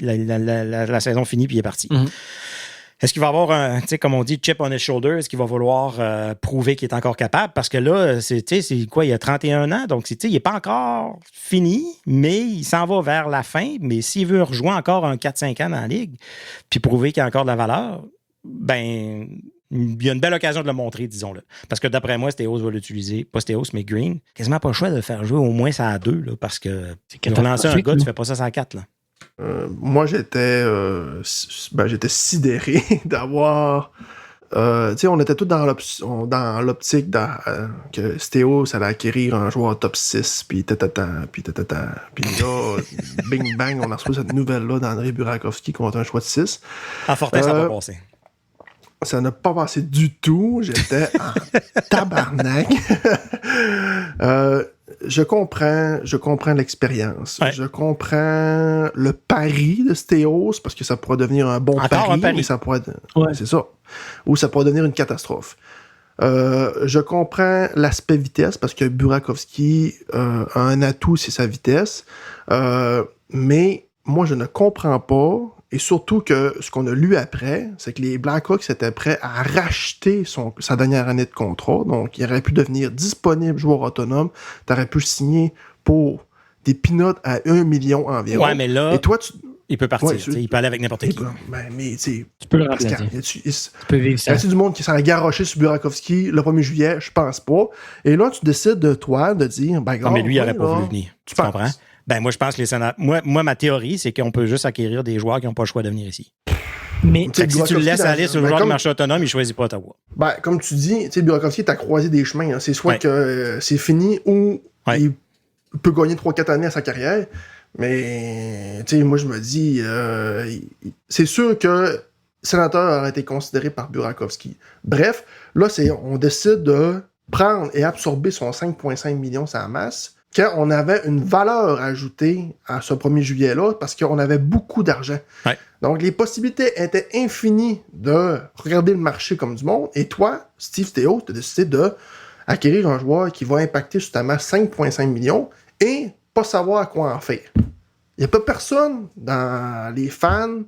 La saison finie, puis il est parti. Mm-hmm. Est-ce qu'il va avoir un, tu sais, comme on dit, chip on his shoulder? Est-ce qu'il va vouloir prouver qu'il est encore capable? Parce que là, c'est quoi, il a 31 ans, donc il n'est pas encore fini, mais il s'en va vers la fin. Mais s'il veut rejouer encore un 4-5 ans dans la Ligue, puis prouver qu'il a encore de la valeur, ben, il y a une belle occasion de le montrer, disons-le. Parce que d'après moi, Staios va l'utiliser, pas Staios, mais Green. Quasiment pas le choix de le faire jouer au moins ça à 2, là, parce que pour lancer un gars, tu fais pas ça à 4, là. Moi, j'étais sidéré d'avoir... tu sais, on était tous dans l'optique que Staios allait acquérir un joueur top 6, puis tatata. Puis là, bing bang, on a reçu cette nouvelle-là d'Andrei Burakovsky contre un choix de 6. À Fortin, ça n'a pas passé. Ça n'a pas passé du tout. J'étais en tabarnak. Je comprends l'expérience. Ouais. Je comprends le pari de Staios parce que ça pourrait devenir un bon pari. Mais ça pourrait... Ouais, c'est ça. Ou ça pourrait devenir une catastrophe. Je comprends l'aspect vitesse parce que Burakovsky a un atout, c'est sa vitesse. Mais moi, je ne comprends pas Et surtout que ce qu'on a lu après, c'est que les Blackhawks étaient prêts à racheter sa dernière année de contrat. Donc, il aurait pu devenir disponible joueur autonome. Tu aurais pu signer pour des peanuts à 1 million environ. Ouais, mais là, et toi, il peut partir. Il peut aller avec n'importe qui. Mais tu peux le remplacer. Tu peux vivre ça. Y a-t-il du monde qui s'en a garoché sur Burakovsky le 1er juillet? Je pense pas. Et là, tu décides de dire... non, mais lui, il n'aurait pas voulu venir. Tu comprends? Ben, moi, je pense que les sénateurs... Moi, ma théorie, c'est qu'on peut juste acquérir des joueurs qui n'ont pas le choix de venir ici. Mais si tu le laisses aller sur le joueur du marché autonome, il ne choisit pas Ottawa. Ben, comme tu dis, Burakovsky est à croiser des chemins. Hein. C'est soit que c'est fini ou il peut gagner 3-4 années à sa carrière. Mais, moi, je me dis, c'est sûr que sénateur a été considéré par Burakovsky. Bref, là, on décide de prendre et absorber son 5,5 millions sur la masse quand on avait une valeur ajoutée à ce 1er juillet-là parce qu'on avait beaucoup d'argent. Ouais. Donc, les possibilités étaient infinies de regarder le marché comme du monde. Et toi, Steve Théo, tu as décidé d'acquérir un joueur qui va impacter sur ta masse 5,5 millions et pas savoir quoi en faire. Il n'y a pas personne dans les fans,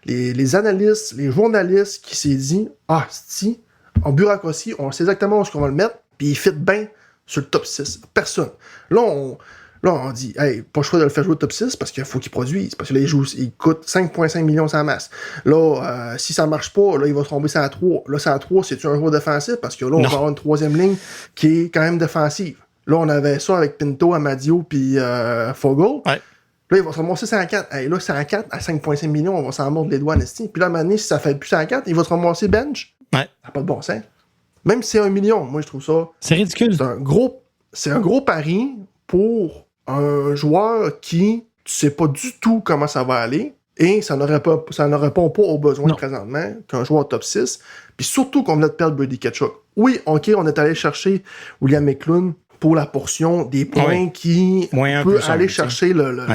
les analystes, les journalistes qui s'est dit « Ah, si, en Burakovsky, on sait exactement où est-ce qu'on va le mettre, puis il fit bien sur le top 6. » Personne. Là, on dit « Hey, pas le choix de le faire jouer au top 6 parce qu'il faut qu'il produise. Parce que là, il coûte 5,5 millions sans masse. Là, si ça marche pas, là, il va tomber sur la 3. Là, sur la 3, c'est-tu un joueur défensif? Parce que là, on va avoir une troisième ligne qui est quand même défensive. Là, on avait ça avec Pinto, Amadio, puis Fogle. Ouais. Là, il va se ramasser 104. Hey, là, 104 à 5,5 millions, on va s'en mordre les doigts, Nesty. Puis là, à un moment donné, si ça fait plus 104, il va se ramasser bench. Ouais. Ça n'a pas de bon sens. Même si c'est 1 million, moi, je trouve ça... C'est ridicule. C'est un gros pari pour un joueur qui, tu sais pas du tout comment ça va aller. Et ça ne répond pas aux besoins présentement qu'un joueur top 6. Puis surtout qu'on venait de perdre Brady Tkachuk. Oui, OK, on est allé chercher William McLean pour la portion des points qui peut aller chercher le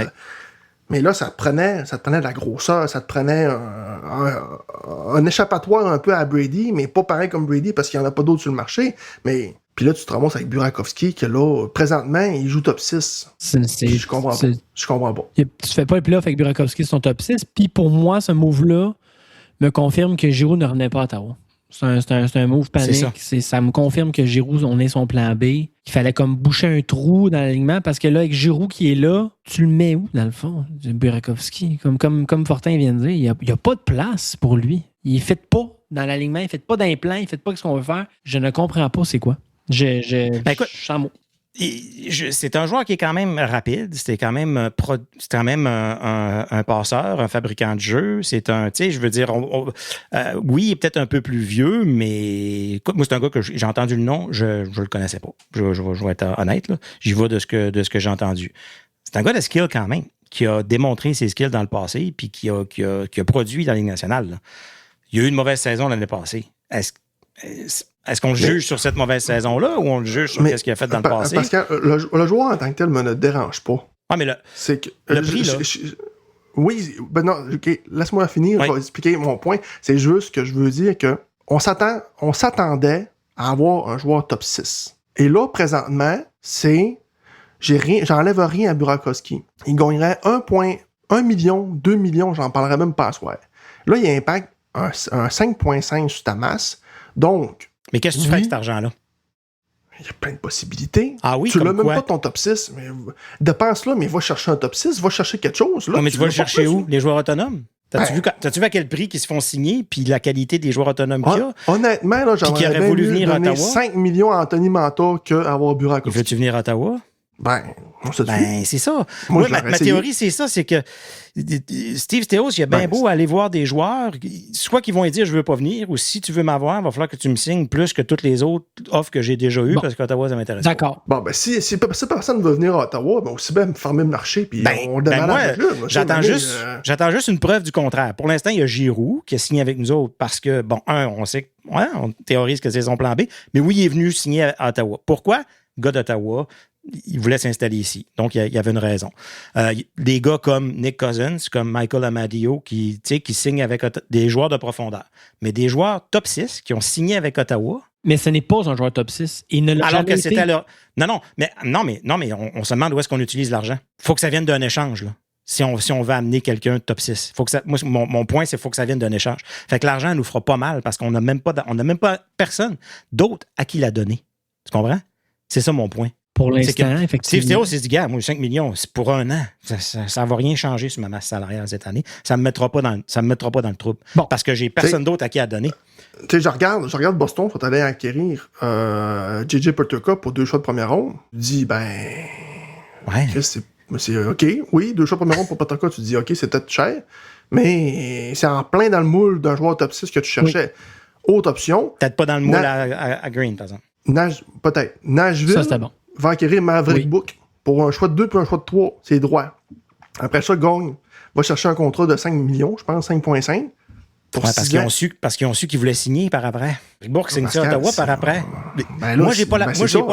mais là, ça te prenait de la grosseur, ça te prenait un échappatoire un peu à Brady, mais pas pareil comme Brady parce qu'il n'y en a pas d'autres sur le marché. Mais puis là, tu te ramasses avec Burakovsky, que là, présentement, il joue top 6. Je comprends pas. Je comprends pas. Tu fais pas le playoff avec Burakovsky sur ton top 6. Puis pour moi, ce move-là me confirme que Giroud ne revenait pas à Ottawa. C'est un move panique. Ça me confirme que Giroud, on est son plan B. Il fallait comme boucher un trou dans l'alignement parce que là, avec Giroud qui est là, tu le mets où, dans le fond? Burakovsky. Comme Fortin vient de dire, il n'y a pas de place pour lui. Il ne fait pas dans l'alignement, il ne fait pas d'implant, il ne fait pas ce qu'on veut faire. Je ne comprends pas c'est quoi. Je sens mot. C'est un joueur qui est quand même rapide. C'est quand même un passeur, un fabricant de jeu. C'est un, tu sais, je veux dire, oui, il est peut-être un peu plus vieux, mais écoute, moi, c'est un gars que j'ai entendu le nom, je le connaissais pas. Je vais être honnête, là. J'y vais de ce que j'ai entendu. C'est un gars de skill quand même, qui a démontré ses skills dans le passé, puis qui a produit dans la Ligue nationale, là. Il y a eu une mauvaise saison l'année passée. Est-ce qu'on le juge sur cette mauvaise saison-là ou on le juge sur ce qu'il a fait dans le passé? Parce que le joueur en tant que tel me ne dérange pas. Ah, mais c'est que, le prix, là. Oui, ben non, OK, laisse-moi finir, je vais expliquer mon point. C'est juste que je veux dire que on s'attendait à avoir un joueur top 6. Et là, présentement, j'enlève rien à Burakovsky. Il gagnerait 1 million, 2 millions, j'en parlerai même pas à soir. Là, il impacte un 5,5 sur ta masse. Donc, mais qu'est-ce que tu fais avec cet argent-là? Il y a plein de possibilités. Ah oui, tu l'as même quoi? pas ton top 6, mais dépense-là, mais va chercher un top 6, va chercher quelque chose. Là, non, mais tu vas le chercher où? Les joueurs autonomes? T'as-tu vu à quel prix qu'ils se font signer, puis la qualité des joueurs autonomes qu'il y a? Honnêtement, là, j'aurais voulu venir à Ottawa. 5 millions à Anthony Manta qu'avoir Burakovsky. Veux-tu venir à Ottawa? C'est ça. Moi, ma théorie, c'est ça, c'est que Steve Stéos, il a bien beau aller voir des joueurs, soit qu'ils vont lui dire je veux pas venir, ou si tu veux m'avoir, il va falloir que tu me signes plus que toutes les autres offres que j'ai déjà eues, parce qu'Ottawa, ça m'intéresse. D'accord. Bon, ben si personne ne veut venir à Ottawa, ben aussi bien fermer le marché, puis on démarre la jeu. J'attends juste une preuve du contraire. Pour l'instant, il y a Giroud qui a signé avec nous autres parce que, bon, on sait, on théorise que c'est son plan B, mais oui, il est venu signer à Ottawa. Pourquoi? Gars d'Ottawa, il voulait s'installer ici. Donc, il y avait une raison. Des gars comme Nick Cousins, comme Michael Amadio, qui signent avec des joueurs de profondeur. Mais des joueurs top 6 qui ont signé avec Ottawa. Mais ce n'est pas un joueur top 6. Il ne l'a alors jamais que été. c'était là. Non, mais on se demande où est-ce qu'on utilise l'argent. Il faut que ça vienne d'un échange, là. si on veut amener quelqu'un de top 6. Faut que ça, moi, mon point, c'est qu'il faut que ça vienne d'un échange. Fait que l'argent nous fera pas mal parce qu'on n'a même pas personne d'autre à qui la donner. Tu comprends? C'est ça mon point. Pour l'instant, effectivement. Steve Stéos s'est dit, gars, moi, 5 millions, c'est pour un an. Ça ne va rien changer sur ma masse salariale cette année. Ça ne me mettra pas dans le trouble. Bon. Parce que j'ai personne d'autre à qui la donner. Tu sais, je regarde Boston, faut aller acquérir JJ Peterka pour 2 choix de première ronde. Tu dis, ouais. C'est OK. Oui, 2 choix de première ronde pour Peterka, tu dis, OK, c'est peut-être cher, mais c'est en plein dans le moule d'un joueur top 6 que tu cherchais. Oui. Autre option. Peut-être pas dans le moule à Green, par exemple. Peut-être. Nashville ça, c'était bon. Va acquérir Maverick Book pour un choix de 2 puis un choix de 3. C'est droit. Après ça, Gong va chercher un contrat de 5 millions, je pense, 5,5. Parce qu'ils ont su qu'ils voulaient signer par après. Bourque signe ça à Ottawa par après. Moi, j'ai pas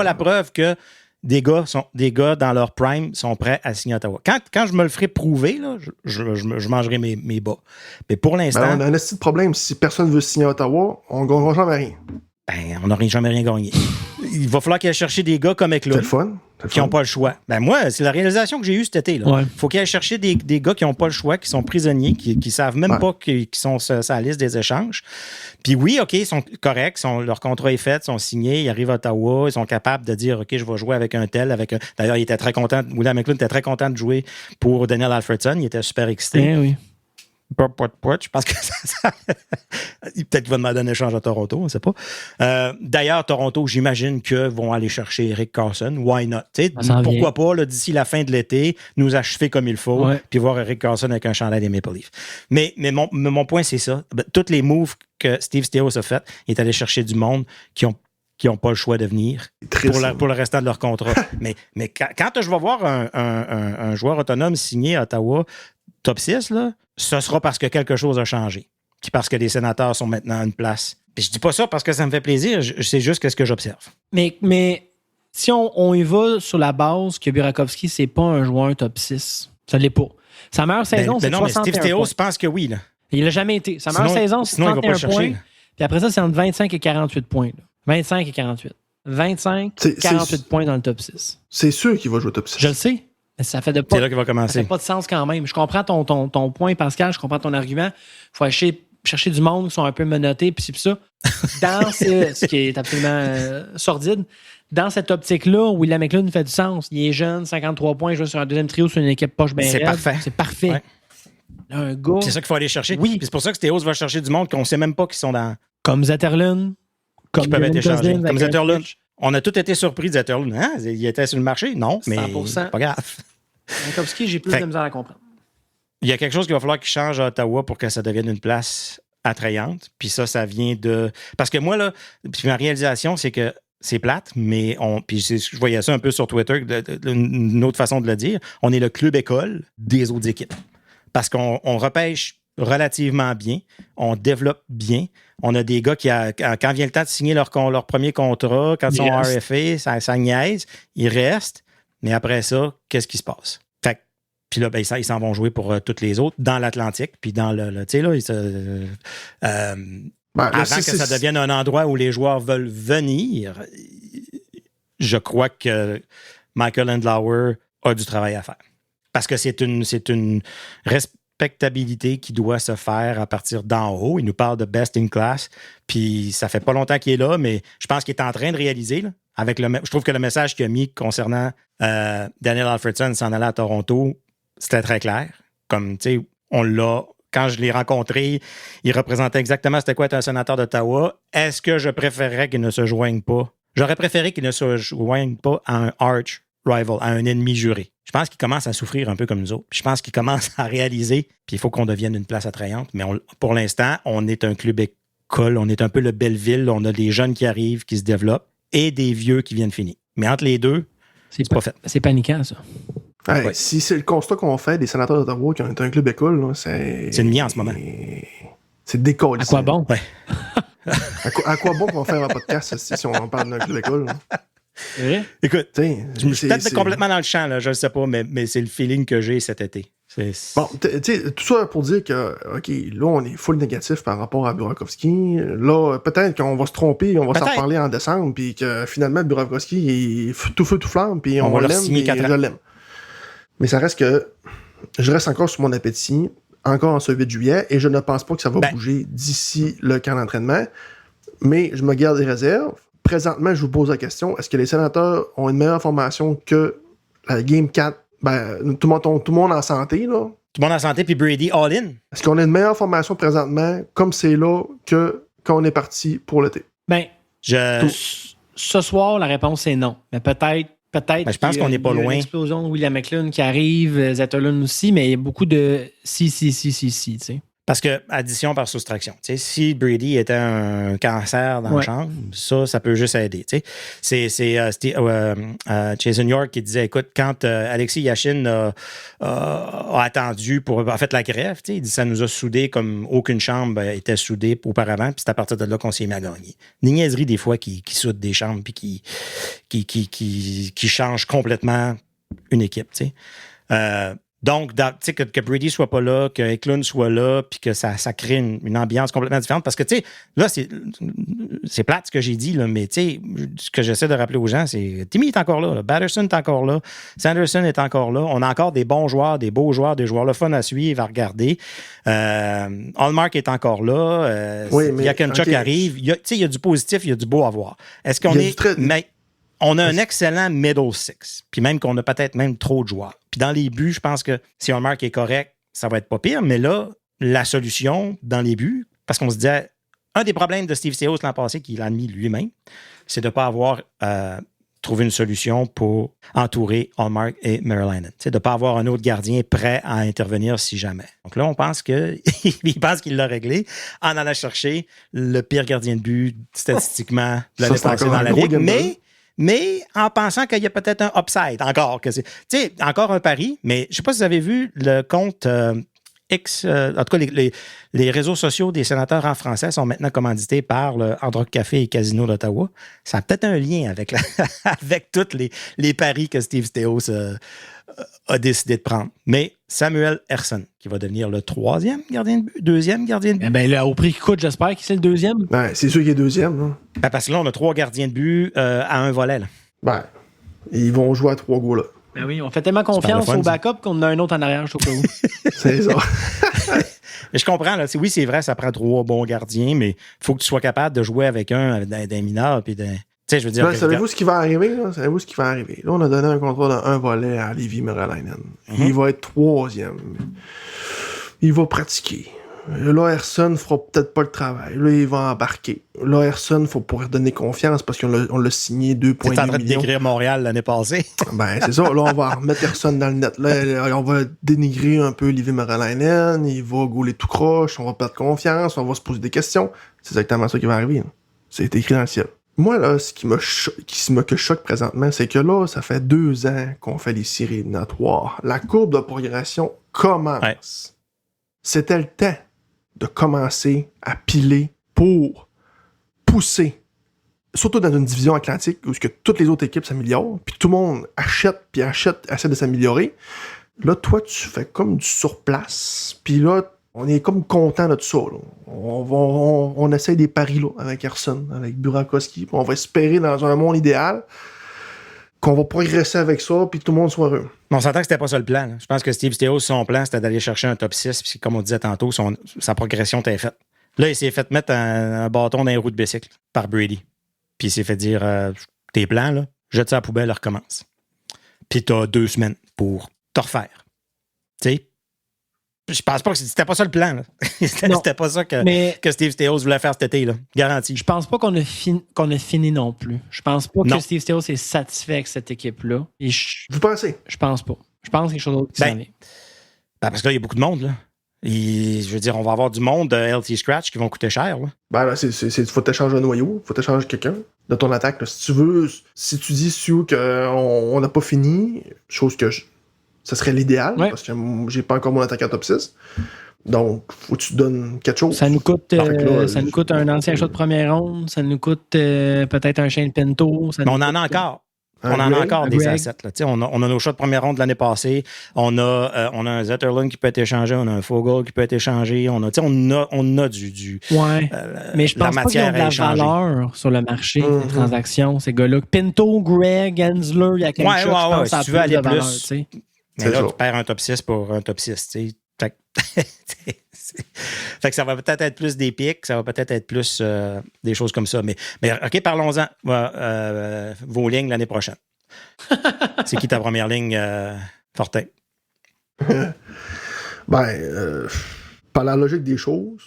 la preuve que des gars dans leur prime sont prêts à signer à Ottawa. Quand je me le ferai prouver, là, je mangerai mes bas. Mais pour l'instant... on a un petit problème. Si personne veut signer à Ottawa, on ne gagnera jamais rien. On n'aurait jamais rien gagné. Il va falloir qu'il aille chercher des gars comme Eklund qui n'ont pas le choix. Moi, c'est la réalisation que j'ai eue cet été. Il faut qu'il aille chercher des gars qui n'ont pas le choix, qui sont prisonniers, qui ne savent même pas qu'ils sont sur la liste des échanges. Puis oui, OK, ils sont corrects, leur contrat est fait, ils sont signés, ils arrivent à Ottawa, ils sont capables de dire OK, je vais jouer avec un tel. D'ailleurs, il était très content, William Eklund était très content de jouer pour Daniel Alfredson. Il était super excité. Oui. Je pense que peut-être qu'il va demander un échange à Toronto, on ne sait pas. D'ailleurs, Toronto, j'imagine que vont aller chercher Erik Karlsson. Why not? Pourquoi pas, là, d'ici la fin de l'été, nous achever comme il faut, puis voir Erik Karlsson avec un chandail des Maple Leafs. Mais mon point, c'est ça. Tous les moves que Steve Stéos a fait, il est allé chercher du monde qui n'ont pas le choix de venir pour le restant de leur contrat. mais quand je vais voir un joueur autonome signé à Ottawa, top 6, là, ce sera parce que quelque chose a changé. Puis parce que les sénateurs sont maintenant à une place. Puis je dis pas ça parce que ça me fait plaisir, c'est juste ce que j'observe. Mais si on y va sur la base que Burakovsky, c'est pas un joueur top 6. Ça l'est pas. Sa meilleure saison, c'est 61 points. Mais Steve Stéos pense que oui. Là. Il l'a jamais été. Sa meilleure saison, c'est 61 points. Puis après ça, c'est entre 25 et 48 points. Là. 25 et 48. 25, 48 points dans le top 6. C'est sûr qu'il va jouer top 6. Je le sais. Mais ça fait c'est là qu'il va commencer. Ça fait pas de sens quand même. Je comprends ton point, Pascal. Je comprends ton argument. Il faut chercher du monde qui sont un peu menottés, puis ça. Dans ce qui est absolument sordide, dans cette optique-là, William Eklund fait du sens. Il est jeune, 53 points, il joue sur un deuxième trio sur une équipe poche bien raide. Parfait. C'est parfait. Ouais. Là, un gars... C'est ça qu'il faut aller chercher. Oui. Puis c'est pour ça que Stéos va chercher du monde qu'on ne sait même pas qu'ils sont dans... Comme Zetterlund. Qui peuvent être échangés. Comme Zetterlund. On a tous été surpris de Zetterlund. Hein? Il était sur le marché? Non, mais 100%. C'est pas grave. Burakovsky, j'ai plus de misère à comprendre. Il y a quelque chose qu'il va falloir qu'il change à Ottawa pour que ça devienne une place attrayante. Puis ça vient de... Parce que moi, là, puis ma réalisation, c'est que c'est plate, mais puis je voyais ça un peu sur Twitter, une autre façon de le dire, on est le club école des autres équipes. Parce qu'on repêche relativement bien, on développe bien. On a des gars qui, quand vient le temps de signer leur premier contrat, quand ils sont RFA, ça niaise, ils restent. Mais après ça, qu'est-ce qui se passe? Puis là, ils s'en vont jouer pour toutes les autres dans l'Atlantique, puis dans le tu sais, là, avant que ça devienne un endroit où les joueurs veulent venir, je crois que Michael Andlauer a du travail à faire. Parce que c'est une respectabilité qui doit se faire à partir d'en haut. Il nous parle de best in class, puis ça fait pas longtemps qu'il est là, mais je pense qu'il est en train de réaliser, là. Je trouve que le message qu'il a mis concernant Daniel Alfredson s'en aller à Toronto, c'était très clair. Comme, tu sais, quand je l'ai rencontré, il représentait exactement c'était quoi être un sénateur d'Ottawa. Est-ce que je préférerais qu'il ne se joigne pas? J'aurais préféré qu'il ne se joigne pas à un arch rival, à un ennemi juré. Je pense qu'il commence à souffrir un peu comme nous autres. Puis je pense qu'il commence à réaliser, puis il faut qu'on devienne une place attrayante. Mais pour l'instant, on est un club école, on est un peu le Belleville, on a des jeunes qui arrivent, qui se développent, et des vieux qui viennent finir. Mais entre les deux, c'est pas fait. C'est paniquant, ça. Ouais. Si c'est le constat qu'on fait des sénateurs d'Ottawa qui ont un club école, là, c'est une en ce moment. C'est décollé. À quoi bon? Ouais. à quoi bon qu'on va faire un podcast si on parle d'un club école? C'est vrai? Écoute, je suis peut-être complètement dans le champ, là, je ne sais pas, mais c'est le feeling que j'ai cet été. Bon, tu sais, tout ça pour dire que, OK, là, on est full négatif par rapport à Burakovsky. Là, peut-être qu'on va se tromper, on va s'en reparler en décembre, puis que finalement, Burakovsky est tout feu, tout flamme, puis on l'aime, puis je l'aime. Mais ça reste que je reste encore sur mon appétit, encore en ce 8 juillet, et je ne pense pas que ça va bouger d'ici le camp d'entraînement, mais je me garde des réserves. Présentement, je vous pose la question, est-ce que les sénateurs ont une meilleure formation que la Game 4? Tout le monde en santé, là. Tout le monde en santé, puis Brady all-in. Est-ce qu'on a une meilleure formation présentement, comme c'est là, que quand on est parti pour l'été? Ce soir, la réponse est non. Mais peut-être. Je pense qu'on n'est pas loin. L'explosion de William McLean qui arrive, Zetterlund aussi, mais il y a beaucoup de si, tu sais. Parce que, addition par soustraction, si Brady était un cancer dans la chambre, ça peut juste aider. C'est Jason York qui disait, écoute, quand Alexis Yashin a attendu a fait la greffe, il dit ça nous a soudés comme aucune chambre était soudée auparavant, puis c'est à partir de là qu'on s'est mis à gagner. Des niaiseries des fois qui soudent des chambres puis qui changent complètement une équipe. Donc, que Brady soit pas là, que Eklund soit là, puis que ça crée une ambiance complètement différente. Parce que, là, c'est plate ce que j'ai dit, là, mais ce que j'essaie de rappeler aux gens, c'est Timmy est encore là, Batterson est encore là, Sanderson est encore là. On a encore des bons joueurs, des beaux joueurs, des joueurs le fun à suivre, à regarder. Hallmark est encore là. Il y a Kenchuk qui arrive. Il y a du positif, il y a du beau à voir. Est-ce qu'on est... On a un excellent middle six, puis même qu'on a peut-être même trop de joueurs. Puis dans les buts, je pense que si Hallmark est correct, ça va être pas pire, mais là, la solution dans les buts, parce qu'on se disait, un des problèmes de Steve Staios l'an passé, qu'il a admis lui-même, c'est de ne pas avoir trouvé une solution pour entourer Hallmark et Maryland. De ne pas avoir un autre gardien prêt à intervenir si jamais. Donc là, on pense qu'il pense qu'il l'a réglé en allant chercher le pire gardien de but statistiquement de l'année passée dans la Ligue, mais en pensant qu'il y a peut-être un upside encore. Encore un pari, mais je ne sais pas si vous avez vu le compte X, en tout cas, les réseaux sociaux des sénateurs en français sont maintenant commandités par le Hard Rock Café et Casino d'Ottawa. Ça a peut-être un lien avec, avec tous les paris que Steve Staios a décidé de prendre. Mais Samuel Ersson, qui va devenir le troisième gardien de but, deuxième gardien de but. Au prix qu'il coûte, j'espère qu'il c'est le deuxième. C'est sûr qu'il est deuxième. Là. Parce que là, on a 3 gardiens de but à un volet. Là. Ils vont jouer à 3 goals là. Oui, on fait tellement confiance au backup qu'on en a un autre en arrière, je trouve. C'est ça. Mais je comprends. Là, oui, c'est vrai, ça prend 3 bons gardiens, mais il faut que tu sois capable de jouer avec d'un mineur. Puis je veux dire. Savez-vous ce qui va arriver? Là? Savez-vous ce qui va arriver? Là, on a donné un contrat d'un volet à Levi Meralainen. Il va être 3e. Il va pratiquer. Là, Ersson ne fera peut-être pas le travail. Là, il va embarquer. Là, Ersson, il faut pouvoir donner confiance parce qu'on l'a signé 2,2 millions. T'es en train de décrire Montréal l'année passée. C'est ça. Là, on va remettre Ersson dans le net. Là, on va dénigrer un peu Levi Meralainen. Il va gauler tout croche. On va perdre confiance. On va se poser des questions. C'est exactement ça qui va arriver. Hein. C'est écrit dans le ciel. Moi, là, ce qui me choque présentement, c'est que là, ça fait 2 ans qu'on fait les séries éliminatoires. La courbe de progression commence. Ouais. C'était le temps de commencer à piler pour pousser, surtout dans une division atlantique où que toutes les autres équipes s'améliorent, puis tout le monde achète, essaie de s'améliorer. Là, toi, tu fais comme du surplace, puis là, on est comme content de tout ça. Là. On essaie des paris là, avec Ersson, avec Burakovsky, on va espérer dans un monde idéal qu'on va progresser avec ça, puis que tout le monde soit heureux. On s'entend que c'était pas ça le plan. Là. Je pense que Steve Staios, son plan, c'était d'aller chercher un top 6, puis comme on disait tantôt, sa progression était faite. Là, il s'est fait mettre un bâton dans les roues de bicycle par Brady. Puis il s'est fait dire, tes plans, là, jette ça à la poubelle, recommence. Puis t'as 2 semaines pour te refaire. Tu sais? Je pense pas que c'était pas ça le plan. Là. C'était pas ça que Steve Staios voulait faire cet été, là. Garanti. Je pense pas qu'on a fini non plus. Je pense pas que Steve Staios est satisfait avec cette équipe-là. Vous pensez? Je pense pas. Je pense quelque chose d'autre qui s'en vient. Parce que là, il y a beaucoup de monde, là. Je veux dire, on va avoir du monde de LT Scratch qui vont coûter cher, là. Faut t'échanger un noyau, faut t'échanger quelqu'un de ton attaque. Là. Si tu veux, si tu dis, Sioux, qu'on n'a pas fini, chose que ça serait l'idéal, parce que j'ai pas encore mon attaquant top 6. Donc, faut que tu donnes quelque chose. Ça nous coûte, nous coûte un ancien choix de première ronde, ça nous coûte peut-être un Shane Pinto. Mais on en a encore. On en a encore des assets. Là. On a nos choix de première ronde de l'année passée. On a un Zetterlund qui peut être échangé. On a un Fogel qui peut être échangé. On a du mais je pense pas qu'ils ont de la valeur sur le marché des transactions, ces gars-là. Pinto, Greg, Hensler, il y a quelque chose, je pense, si tu veux aller plus, Mais là, tu perds un top 6 pour un top 6. Tu sais. Fait que ça va peut-être être plus des pics, ça va peut-être être plus des choses comme ça. Mais OK, parlons-en. Vos lignes l'année prochaine. C'est qui ta première ligne, Fortin? Par la logique des choses,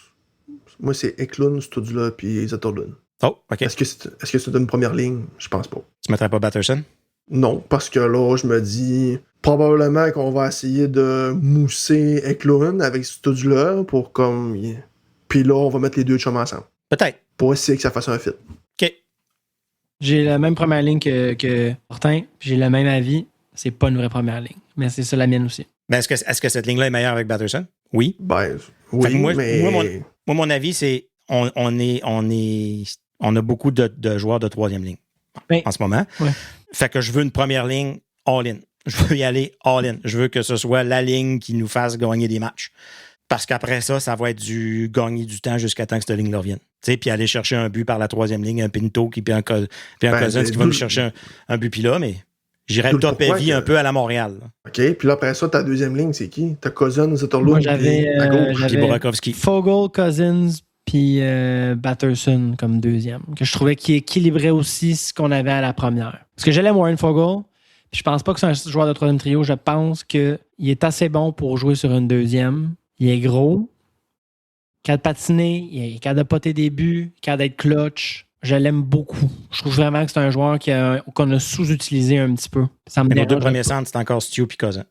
moi, c'est Eklund, Studula puis Zetterlund. Oh, OK. Est-ce que c'est une première ligne? Je pense pas. Tu mettrais pas Batterson? Non, parce que là, je me dis probablement qu'on va essayer de mousser Eklund avec Studula pour comme... Puis là, on va mettre les deux chums ensemble. Peut-être. Pour essayer que ça fasse un fit. OK. J'ai la même première ligne que Fortin, puis j'ai le même avis. C'est pas une vraie première ligne. Mais c'est ça la mienne aussi. Mais est-ce que cette ligne-là est meilleure avec Batterson? Oui. Oui, mais... Moi, mon avis, c'est on a beaucoup de joueurs de troisième ligne en ce moment. Ouais. Fait que je veux une première ligne all-in. Je veux y aller all-in. Je veux que ce soit la ligne qui nous fasse gagner des matchs. Parce qu'après ça, ça va être du gagner du temps jusqu'à temps que cette ligne-là revienne. Puis aller chercher un but par la troisième ligne, un Pinto, puis un Cousins qui va nous chercher un but puis là, mais j'irais top heavy un peu à la Montréal. Là. OK, puis là, après ça, ta deuxième ligne, c'est qui? T'as Cousins, Zetterlund, moi, j'avais Burakovsky. Fogel, Cousins, puis Batterson comme deuxième, que je trouvais qui équilibrait aussi ce qu'on avait à la première. Parce que j'aime Warren Fogel, puis je pense pas que c'est un joueur de troisième trio. Je pense qu'il est assez bon pour jouer sur une deuxième. Il est gros, capable de patiner, il est capable de poter des buts, capable d'être clutch. Je l'aime beaucoup. Je trouve vraiment que c'est un joueur qu'on a sous-utilisé un petit peu. Ça me nos deux dérange premiers un peu. centres, c'est encore Stu et Cousins.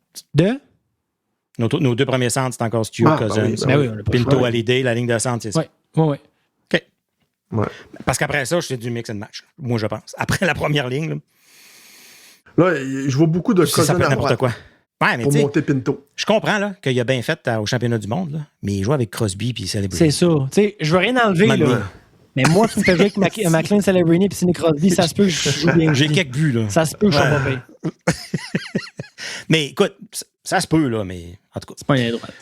Nos deux premiers centres, c'est encore Stu, Cousins. Oui, on a pas le Pinto choix. à l'idée, la ligne de centre, c'est ça. Oui. OK. Ouais. Parce qu'après ça, c'est du mix and match. Moi, je pense. Après la première ligne, là je vois beaucoup de ça Cousins peut être à n'importe droite quoi. Ouais, mais pour monter Pinto. je comprends là, qu'il a bien fait au championnat du monde, là, mais il joue avec Crosby puis Celebrini. C'est ça. T'sais, je veux rien enlever, là. Mais moi, tu me fais jouer avec McLean, Celebrini et Sidney Crosby, ça se peut que je joue bien. J'ai quelques buts, là. Ça se peut que je sois pas pire. Mais écoute, ça se peut, là, mais en tout cas. C'est pas une droite.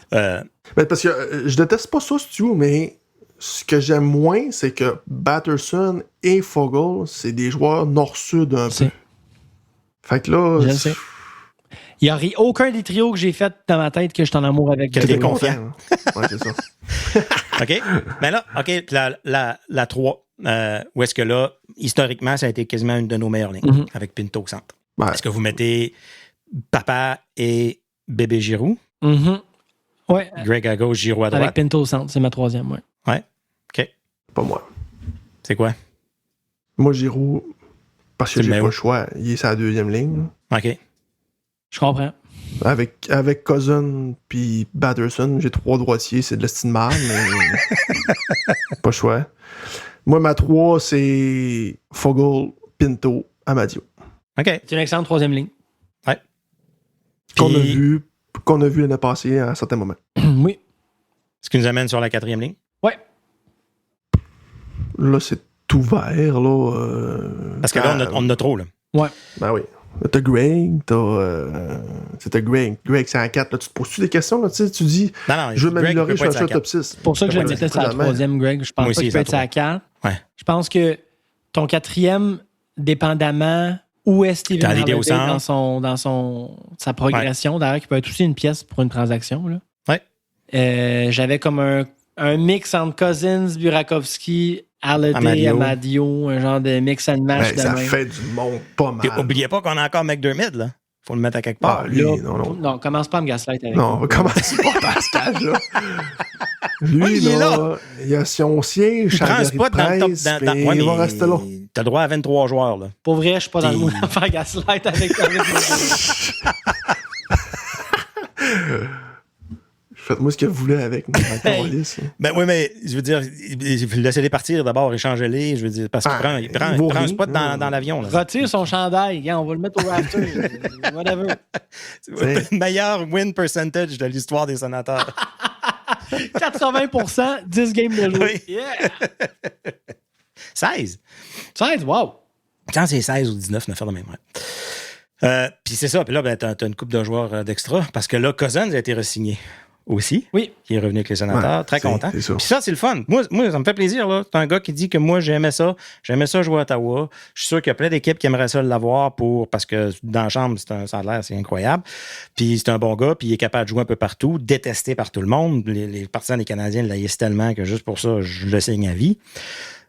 Parce que je déteste pas ça, Stu, mais ce que j'aime moins, c'est que Batterson et Fogel, c'est des joueurs nord-sud un peu. Fait que là... Je sais. Il n'y a aucun des trios que j'ai fait dans ma tête que je suis en amour avec. Que t'es confiant. Ouais, c'est ça. OK. Mais là, OK, puis la 3, où est-ce que là, historiquement, ça a été quasiment une de nos meilleures lignes, avec Pinto au centre. Ouais. Est-ce que vous mettez Papa et Bébé Giroux? Ouais. Greg à gauche, Giroux à droite? Avec Pinto au centre, c'est ma troisième, ouais. Ouais. OK. Pas moi. C'est quoi? Moi, Giroux, parce que Tu j'ai le mets pas où? le choix, il est sa deuxième ligne. OK. Je comprends. Avec Cousin puis Batterson, j'ai 3 droitiers, c'est de l'estime mal, mais pas le choix. Moi, ma 3, c'est Fogel, Pinto, Amadio. OK. C'est une excellente troisième ligne. Ouais. Qu'on a vu l'année passée à un certain moment. Oui. Ce qui nous amène sur la 4e ligne. Ouais. Là, c'est ouvert, là. Parce que là, on en a trop, là. Ouais. Ben oui. Là, t'as Greg, c'était Greg. Greg, c'est en 4. Là, tu te poses-tu des questions? Là, tu dis, Non, je veux Greg, m'améliorer, il je peut suis pas un être top à 6. C'est pour ça que je le Ouais, mettais sur la présentement. troisième, Greg. Je pense Moi pas aussi, qu'il peut être c'est à à 4. Ouais. Je pense que ton quatrième, dépendamment où est Steven T'as l'idée au Holiday centre. dans sa progression, d'ailleurs, qui peut être aussi une pièce pour une transaction. Là. Ouais. J'avais comme un mix entre Cousins, Burakovsky, Holiday, Amadio, un genre de mix and match. Ben, ça fait du monde pas mal. Puis, oubliez pas qu'on a encore McDermott, là. Faut le mettre à quelque part. Ah, lui, Là, non. commence pas à me gaslight avec Non, on va commencer par Pascal, là. Lui, il est là, il a son siège, Il prend un spot dans le top. il va rester là. T'as le droit à 23 joueurs, là. Pour vrai, je suis pas dans le mood à faire gaslight avec Faites-moi ce que vous voulez avec moi. Ben oui, mais je veux dire, laissez-les partir d'abord, échangez-les. Je veux dire, parce qu'il prend un spot dans l'avion. Là. Retire son chandail. Regarde, on va le mettre au rafter. Whatever. C'est le meilleur win percentage de l'histoire des Sénateurs. 80%, 10 games de jouer. Oui. Yeah! 16. 16, wow! Quand c'est 16 ou 19, on a fait de même. Ouais. Puis c'est ça. Puis là, ben, t'as une coupe de joueurs d'extra. Parce que là, Cousins a été re-signé aussi, Oui. qui est revenu avec les Sénateurs. Très content. C'est ça. Puis ça, c'est le fun. Moi, ça me fait plaisir. Là. C'est un gars qui dit que moi, j'aimais ça. J'aimais ça jouer à Ottawa. Je suis sûr qu'il y a plein d'équipes qui aimeraient ça l'avoir parce que dans la chambre, ça a l'air, c'est incroyable. Puis c'est un bon gars, puis il est capable de jouer un peu partout, détesté par tout le monde. Les partisans des Canadiens l'haïssent tellement que juste pour ça, je le signe à vie.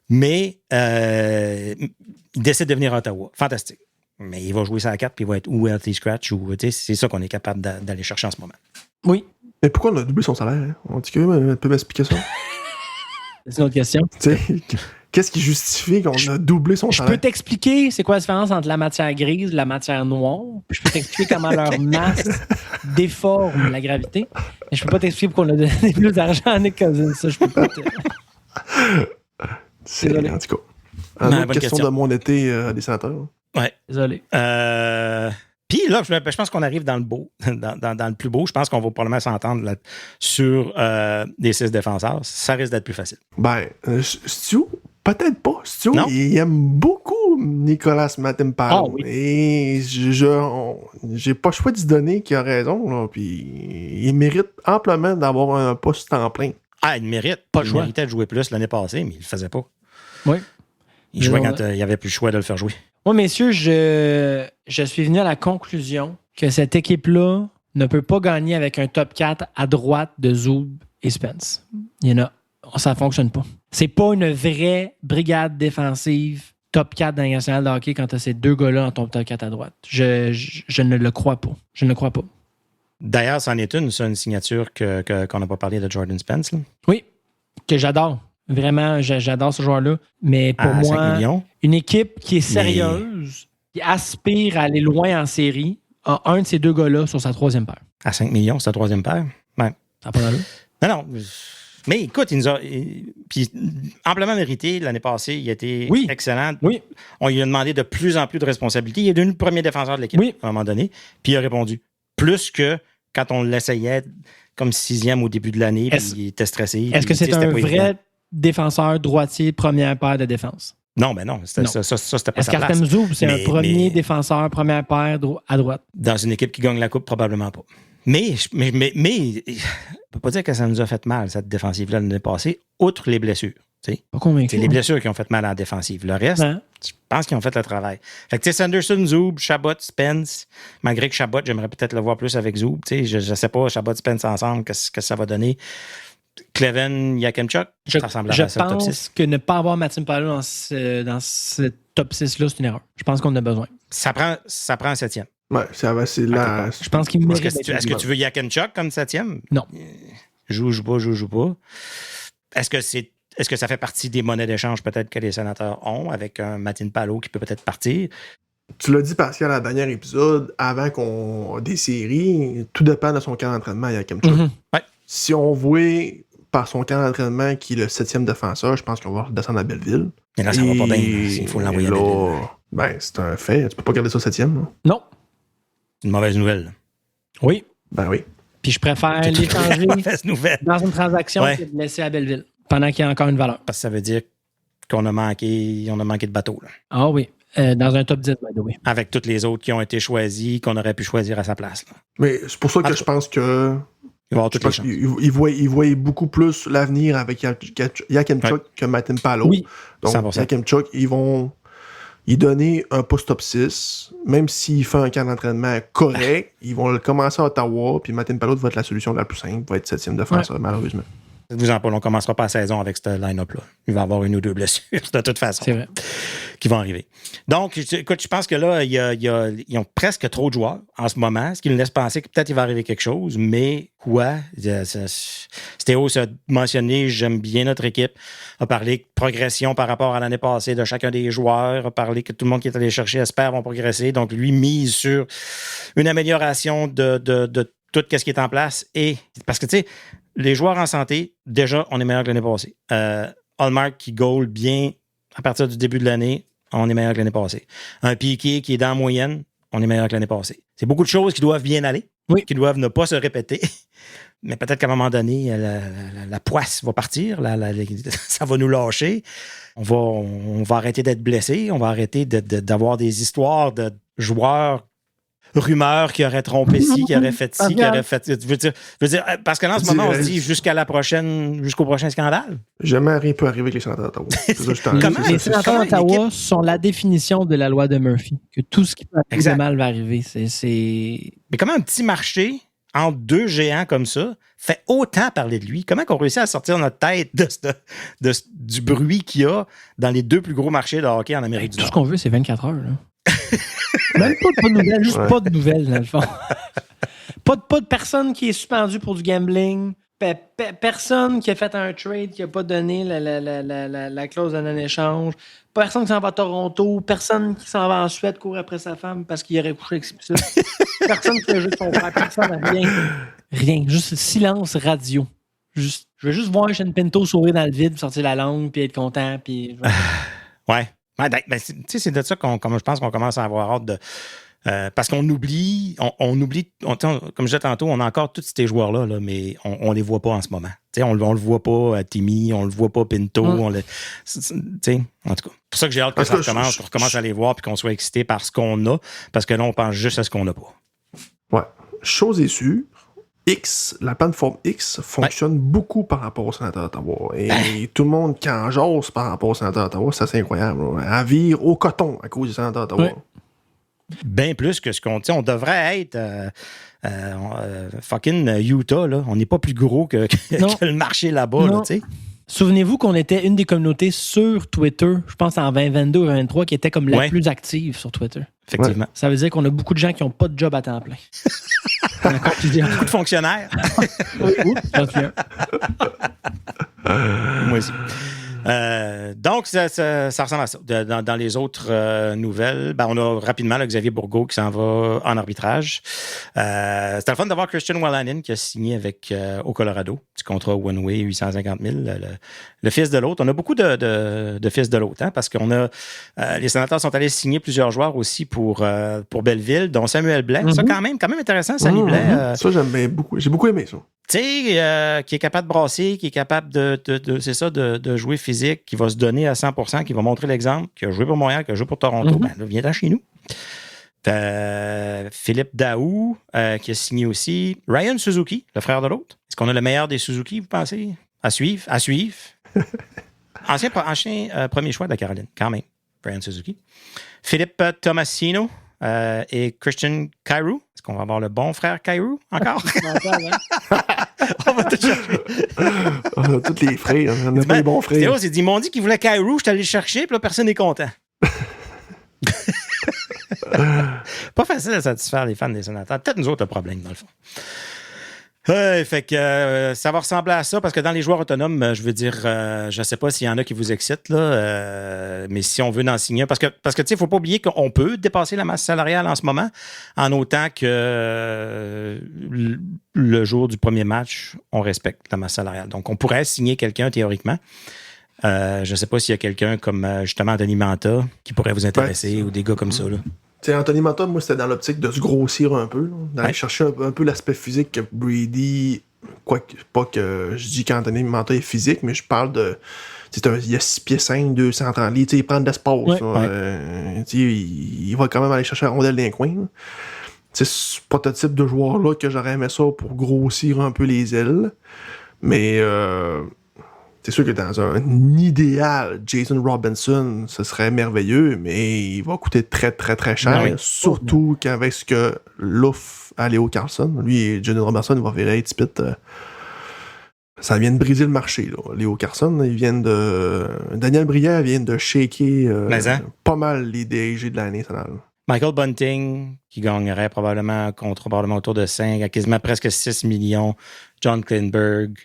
Mais il décide de venir à Ottawa. Fantastique. Mais il va jouer ça à 4 puis il va être ou healthy scratch ou c'est ça qu'on est capable d'aller chercher en ce moment. Oui. Mais pourquoi on a doublé son salaire? Hein? On dit que peut m'expliquer ça? C'est une autre question. Qu'est-ce qui justifie qu'on a doublé son salaire? Je peux t'expliquer c'est quoi la différence entre la matière grise et la matière noire. Puis je peux t'expliquer comment leur masse déforme la gravité. Mais je peux pas t'expliquer pourquoi on a donné plus d'argent à Nick Cousins. Ça, je peux pas Désolé. En tout cas. Une autre question de mon été des Sénateurs. Ouais. Désolé. Puis là, je pense qu'on arrive dans le beau, dans le plus beau. Je pense qu'on va probablement s'entendre sur des 6 défenseurs. Ça risque d'être plus facile. Stu, peut-être pas. Stu, il aime beaucoup Nicolas Matimpalo. Oui. Et j'ai pas le choix de se donner qu'il a raison. Là, puis il mérite amplement d'avoir un poste en plein. Ah, il mérite. Pas le choix. Il méritait de jouer plus l'année passée, mais il le faisait pas. Oui. Il jouait quand il n'y avait plus le choix de le faire jouer. Moi, messieurs, je suis venu à la conclusion que cette équipe-là ne peut pas gagner avec un top 4 à droite de Zub et Spence. Ça ne fonctionne pas. C'est pas une vraie brigade défensive top 4 dans la nationale de hockey quand tu as ces deux gars-là dans ton top 4 à droite. Je ne le crois pas. Je ne le crois pas. D'ailleurs, c'en est une signature qu'on n'a pas parlé de Jordan Spence. Là. Oui, que j'adore. Vraiment, j'adore ce joueur-là. Mais pour moi, 5 millions. Une équipe qui est sérieuse, qui aspire à aller loin en série, a un de ces deux gars-là sur sa troisième paire. À 5 millions, c'est sa troisième paire? Ouais. Ça n'a pas d'allure. Non. Mais écoute, il nous a puis, amplement mérité. L'année passée, il a été excellent. Oui. On lui a demandé de plus en plus de responsabilités. Il est devenu le premier défenseur de l'équipe à un moment donné. Puis il a répondu. Plus que quand on l'essayait comme 6e au début de l'année, puis il était stressé. Est-ce que c'est un vrai défenseur droitier première paire de défense? Non, mais non. Ça, c'était pas sa place. Est-ce qu'Artem Zoub, c'est un premier défenseur première paire à droite? Dans une équipe qui gagne la Coupe, probablement pas. Mais on ne peut pas dire que ça nous a fait mal, cette défensive-là, l'année passée, outre les blessures. Pas convaincu. C'est les blessures qui ont fait mal à la défensive. Le reste, je pense qu'ils ont fait le travail. Fait que, tu sais, Sanderson, Zoub, Chabot, Spence, malgré que Chabot, j'aimerais peut-être le voir plus avec Zoub. Tu sais, je sais pas, Chabot, Spence ensemble, qu'est-ce que ça va donner. Cleven, Yakemchuk, ça ressemble à ça, top 6. Je pense que ne pas avoir Matimpalo dans ce top 6-là, c'est une erreur. Je pense qu'on en a besoin. Ça prend un 7e. Ouais, c'est là. Je pense qu'il mérite. Est-ce que tu veux Yakemchuk comme 7e? Non. Joue pas. Est-ce que ça fait partie des monnaies d'échange peut-être que les Sénateurs ont avec un Matimpalo qui peut peut-être partir? Tu l'as dit, Pascal, à la dernière épisode, avant qu'on des séries, tout dépend de son camp d'entraînement à Yakemchuk. Mm-hmm. Ouais. Si on voit par son camp d'entraînement qui est le 7e défenseur, je pense qu'on va redescendre à Belleville. Mais là, ça va pas bien. Il faut l'envoyer à Belleville. C'est un fait. Tu peux pas garder ça 7e. Là. Non. C'est une mauvaise nouvelle. Oui. Oui. Puis je préfère l'échanger dans une transaction que de laisser à Belleville pendant qu'il y a encore une valeur. Parce que ça veut dire qu'on a manqué de bateau. Là. Ah oui. Dans un top 10, by the way. Avec toutes les autres qui ont été choisis, qu'on aurait pu choisir à sa place. Là. Mais c'est pour ça que je pense que il voit beaucoup plus l'avenir avec Yakemchuk que Matimpalo. Oui. Donc, 100%. Yakemchuk, ils vont y donner un post top 6. Même s'il fait un camp d'entraînement correct, ils vont le commencer à Ottawa, puis Matimpalo va être la solution la plus simple, va être 7e défenseur, malheureusement. Vous en parlez, on ne commencera pas la saison avec ce line-up-là. Il va y avoir une ou deux blessures, de toute façon. C'est vrai. Qui vont arriver. Donc, écoute, je pense que là, ils ont presque trop de joueurs en ce moment, ce qui nous laisse penser que peut-être il va arriver quelque chose, mais quoi? Stéo s'est mentionné, j'aime bien notre équipe, a parlé de progression par rapport à l'année passée de chacun des joueurs, a parlé que tout le monde qui est allé chercher espère vont progresser. Donc, lui mise sur une amélioration de tout ce qui est en place. Et parce que, tu sais, les joueurs en santé, déjà, on est meilleur que l'année passée. Hallmark qui goal bien à partir du début de l'année, on est meilleur que l'année passée. Un Piqué qui est dans la moyenne, on est meilleur que l'année passée. C'est beaucoup de choses qui doivent bien aller, qui doivent ne pas se répéter. Mais peut-être qu'à un moment donné, la poisse va partir, ça va nous lâcher. On va arrêter d'être blessés, on va arrêter d'avoir des histoires de joueurs rumeur qui aurait trompé ci, qui aurait fait ci, qui aurait fait... Je veux dire, parce que là, en ce moment, on se dit jusqu'au prochain scandale. Jamais rien peut arriver avec les sénateurs d'Ottawa. Les sénateurs d'Ottawa sont la définition de la loi de Murphy, que tout ce qui peut arriver de mal va arriver. Mais comment un petit marché entre deux géants comme ça fait autant parler de lui? Comment on réussit à sortir notre tête du bruit qu'il y a dans les deux plus gros marchés de hockey en Amérique du Nord? Tout ce qu'on veut, c'est 24 heures. Là. Même pas de nouvelles, juste pas de nouvelles, dans le fond. pas de personne qui est suspendue pour du gambling. Personne qui a fait un trade qui n'a pas donné la clause de non-échange. Personne qui s'en va à Toronto. Personne qui s'en va en Suède courir après sa femme parce qu'il aurait couché avec ça. Personne qui a joué de son frère. Personne, rien. Rien. Juste silence radio. Je veux juste voir Shane Pinto sourire dans le vide, sortir la langue, puis être content. Puis... Ouais. C'est de ça qu'on je pense qu'on commence à avoir hâte de... parce qu'on oublie, comme je disais tantôt, on a encore tous ces joueurs-là, là, mais on les voit pas en ce moment. On le voit pas à Timmy, on le voit pas Pinto. En tout cas, c'est pour ça que j'ai hâte que ça recommence, qu'on recommence à les voir et qu'on soit excité par ce qu'on a, parce que là, on pense juste à ce qu'on n'a pas. Ouais. Chose est sûre, la plateforme X fonctionne beaucoup par rapport au sénateur d'Ottawa. Et tout le monde qui en jase par rapport au sénateur d'Ottawa, ça c'est incroyable. Elle vire au coton à cause du sénateur d'Ottawa. Bien plus que ce qu'on... On devrait être fucking Utah, là. On n'est pas plus gros que le marché là-bas, là, tu sais. Souvenez-vous qu'on était une des communautés sur Twitter, je pense en 2022 ou 2023, qui était comme la plus active sur Twitter. Effectivement. Ouais. Ça veut dire qu'on a beaucoup de gens qui n'ont pas de job à temps plein. Beaucoup de fonctionnaires. Moi aussi. Donc, ça ressemble à ça. Dans les autres nouvelles, on a rapidement Xavier Bourgault qui s'en va en arbitrage. C'était le fun d'avoir Christian Wolanin qui a signé avec au Colorado, du contrat one-way, 850 000. Le fils de l'autre. On a beaucoup de fils de l'autre, parce qu'on a... les sénateurs sont allés signer plusieurs joueurs aussi pour Belleville, dont Samuel Blais. Ça, quand même intéressant, Samuel Blais. Ça, j'aime beaucoup. J'ai beaucoup aimé ça. Tu sais, qui est capable de brasser, qui est capable de jouer physique, qui va se donner à 100%, qui va montrer l'exemple, qui a joué pour Montréal, qui a joué pour Toronto. Là, viens-t'en chez nous. Philippe Daou, qui a signé aussi. Ryan Suzuki, le frère de l'autre. Est-ce qu'on a le meilleur des Suzuki, vous pensez? À suivre. Ancien premier choix de la Caroline, quand même. Ryan Suzuki. Philippe Tomasino et Christian Kyrou. Est-ce qu'on va avoir le bon frère Kyrou encore? On va tout chercher. On a tous les frères. On a pas les bons frères. Théo s'est dit, ils m'ont dit qu'ils voulaient Kyrou, je suis allé le chercher, puis là, personne n'est content. Pas facile à satisfaire les fans des sénateurs. Peut-être nous autres le problème, dans le fond. Fait que ça va ressembler à ça, parce que dans les joueurs autonomes, je veux dire, je ne sais pas s'il y en a qui vous excitent, là, mais si on veut en signer, parce que tu sais, il ne faut pas oublier qu'on peut dépasser la masse salariale en ce moment, en autant que le jour du premier match, on respecte la masse salariale. Donc, on pourrait signer quelqu'un théoriquement. Je ne sais pas s'il y a quelqu'un comme justement Anthony Manta qui pourrait vous intéresser, ou des gars comme ça, là. T'sais, Anthony Manta, moi, c'était dans l'optique de se grossir un peu, d'aller chercher un peu l'aspect physique que Brady... Pas que je dis qu'Anthony Manta est physique, mais je parle de... il y a 6 pieds 5, 230 livres, il prend de l'espace. Il va quand même aller chercher la rondelle d'un coin. C'est ce prototype de joueur-là que j'aurais aimé ça pour grossir un peu les ailes. Mais... c'est sûr que dans un idéal, Jason Robinson, ce serait merveilleux, mais il va coûter très, très, très cher. Surtout qu'avec ce que l'offre à Léo Carlson, lui et Jason Robinson, il va virer Tipit. Ça vient de briser le marché, là. Léo Carlson, Daniel Brière vient de shaker pas mal les DG de l'année nationale. Michael Bunting, qui gagnerait probablement autour de 5 à quasiment presque 6 millions. John Klingberg.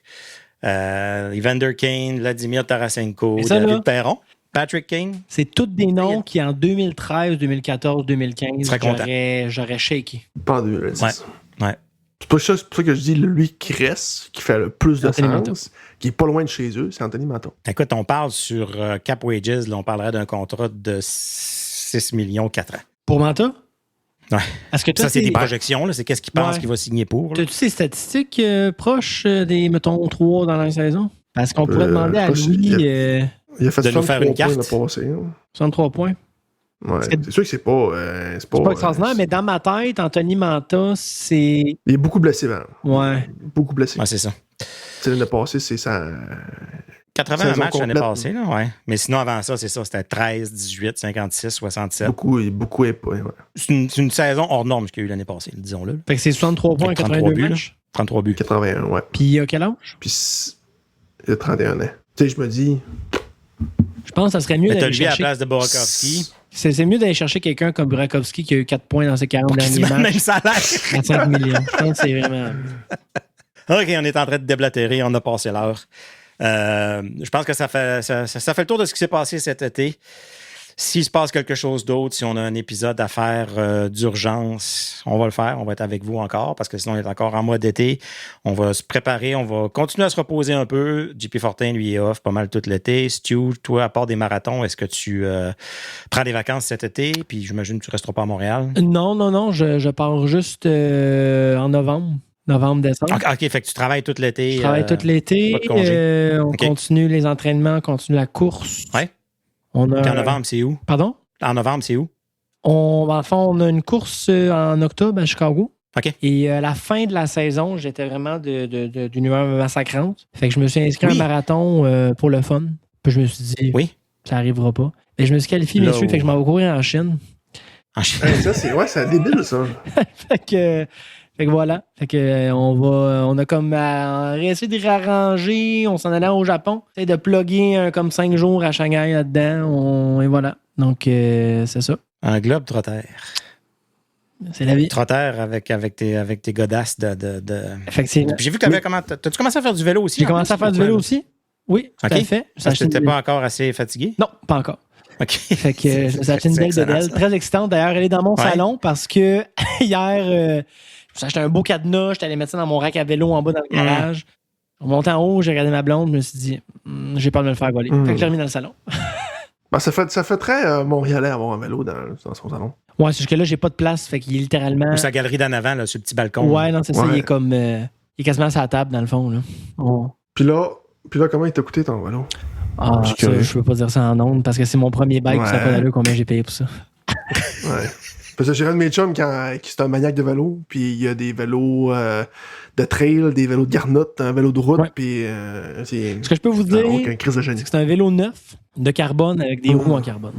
Evander Kane, Vladimir Tarasenko, David Perron, Patrick Kane. C'est tous des noms qui, en 2013, 2014, 2015, j'aurais shaké. Pas en 2010. Ouais. C'est pour ça que je dis, lui qui reste, qui fait le plus de sens, qui est pas loin de chez eux, c'est Anthony Manta. Écoute, on parle sur Cap Wages, là, on parlerait d'un contrat de 6 millions 4 ans. Pour Manta? Ouais. Que ça, c'est des projections. Là. C'est qu'est-ce qu'il pense qu'il va signer pour. As-tu ces statistiques proches des, mettons, 3 dans la saison? Parce qu'on pourrait demander à Louis il a fait de nous faire une carte. 63 points. Ouais, c'est sûr que c'est pas extraordinaire, mais dans ma tête, Anthony Manta, c'est... Il est beaucoup blessé, man. Ouais. Beaucoup blessé. Ouais, c'est ça. L'année passée, c'est ça. 80 matchs l'année passée, là, ouais. Mais sinon, avant ça, c'est ça. C'était 13, 18, 56, 67. Beaucoup est pas, ouais. C'est une saison hors norme ce qu'il y a eu l'année passée, disons-le. Fait que c'est 63 points en 82 buts, matchs. 33 buts. 81, ouais. Puis il a quel âge? Puis il a 31 ans. Tu sais, je me dis... Je pense que ça serait mieux d'aller chercher... à la place de Burakovsky. C'est mieux d'aller chercher quelqu'un comme Burakovsky qui a eu 4 points dans ses 40 derniers matchs. Même salaire. 25 millions. Je pense que c'est vraiment... OK, on est en train de déblatérer. On a passé l'heure. Je pense que ça fait le tour de ce qui s'est passé cet été. S'il se passe quelque chose d'autre, si on a un épisode à faire d'urgence, on va le faire. On va être avec vous encore parce que sinon, on est encore en mois d'été. On va se préparer. On va continuer à se reposer un peu. JP Fortin, lui, est off pas mal tout l'été. Stu, toi, à part des marathons, est-ce que tu prends des vacances cet été? Puis j'imagine que tu ne resteras pas à Montréal. Non. Je pars juste en novembre. Novembre-décembre. OK, fait que tu travailles tout l'été. Je travaille tout l'été. Pas de congé. On continue les entraînements, on continue la course. Ouais. En novembre, c'est où? Pardon? En novembre, c'est où? Dans le fond, on a une course en octobre à Chicago. OK. Et à la fin de la saison, j'étais vraiment d'une humeur massacrante. Fait que je me suis inscrit à un marathon pour le fun. Puis je me suis dit, ça n'arrivera pas. Et je me suis qualifié, messieurs, fait que je m'en vais courir en Chine. En Chine? C'est débile, ça. Fait que voilà. Fait que on a comme essayé de réarranger. On s'en allait au Japon. Essayer de plugger comme 5 jours à Shanghai là-dedans. Et voilà. Donc, c'est ça. Un globe trotter. C'est la vie. Trotter avec tes godasses de... Effectivement. J'ai vu que t'as-tu commencé à faire du vélo aussi? J'ai commencé à faire du vélo aussi. Oui, tout à fait. Parce que t'étais pas encore assez fatigué? Non, pas encore. OK. Fait que je me suis acheté une belle bédelle. Très excitante. D'ailleurs, elle est dans mon salon parce que hier, je me suis acheté un beau cadenas. J'étais allé mettre ça dans mon rack à vélo en bas dans le garage. En montant en haut, j'ai regardé ma blonde. Je me suis dit, j'ai peur de me le faire voler. Fait que je l'ai remis dans le salon. Ça fait très Montréalais avoir un vélo dans son salon. Ouais, c'est juste que là, j'ai pas de place. Fait qu'il est littéralement. Ou sa galerie d'en avant, là, sur le petit balcon. Ouais, non, c'est ça. Il est comme. Il est quasiment à sa table, dans le fond. Là. Puis là, comment il t'a coûté ton vélo? Je peux pas dire ça en ondes parce que c'est mon premier bike. Ça n'a pas d'allure combien j'ai payé pour ça. Ouais. Parce que j'ai un de mes chums qui est un maniaque de vélo. Puis il y a des vélos de trail, des vélos de garnotte, un vélo de route. Puis ce que je peux vous dire, c'est que c'est un vélo neuf de carbone avec des roues en carbone.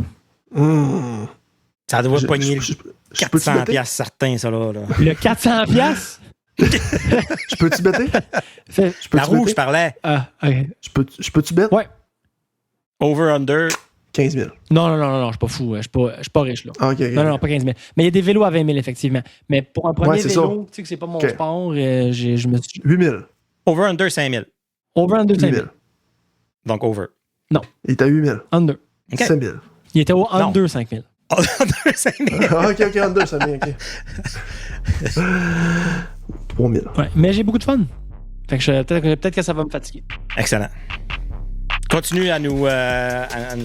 Ça doit pogner 400$ certains, ça là. Le 400$? Je peux-tu bêter? La roue, je parlais. Ah, OK. Je peux-tu bêter? Ouais. Over-under? 15 000. Non, je suis pas fou. Je suis pas riche, là. Okay. Non, pas 15 000. Mais il y a des vélos à 20 000, effectivement. Mais pour un premier vélo, tu sais que c'est pas mon sport, je me suis... 8 000. Over-under 5 000. Over-under 5 000. Donc over. Non. Il était à 8 000. Under. Okay. 5 000. Il était au under 5 000. Under 5 000. OK, under 5 000, OK. 3 000. Ouais, mais j'ai beaucoup de fun. Fait que peut-être que ça va me fatiguer. Excellent. Continue à nous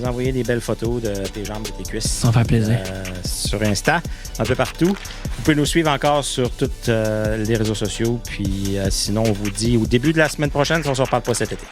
envoyer des belles photos de tes jambes et tes cuisses. Ça va faire plaisir. Sur Insta, un peu partout. Vous pouvez nous suivre encore sur tous les réseaux sociaux. Puis sinon, on vous dit au début de la semaine prochaine si on ne se reparle pas cet été.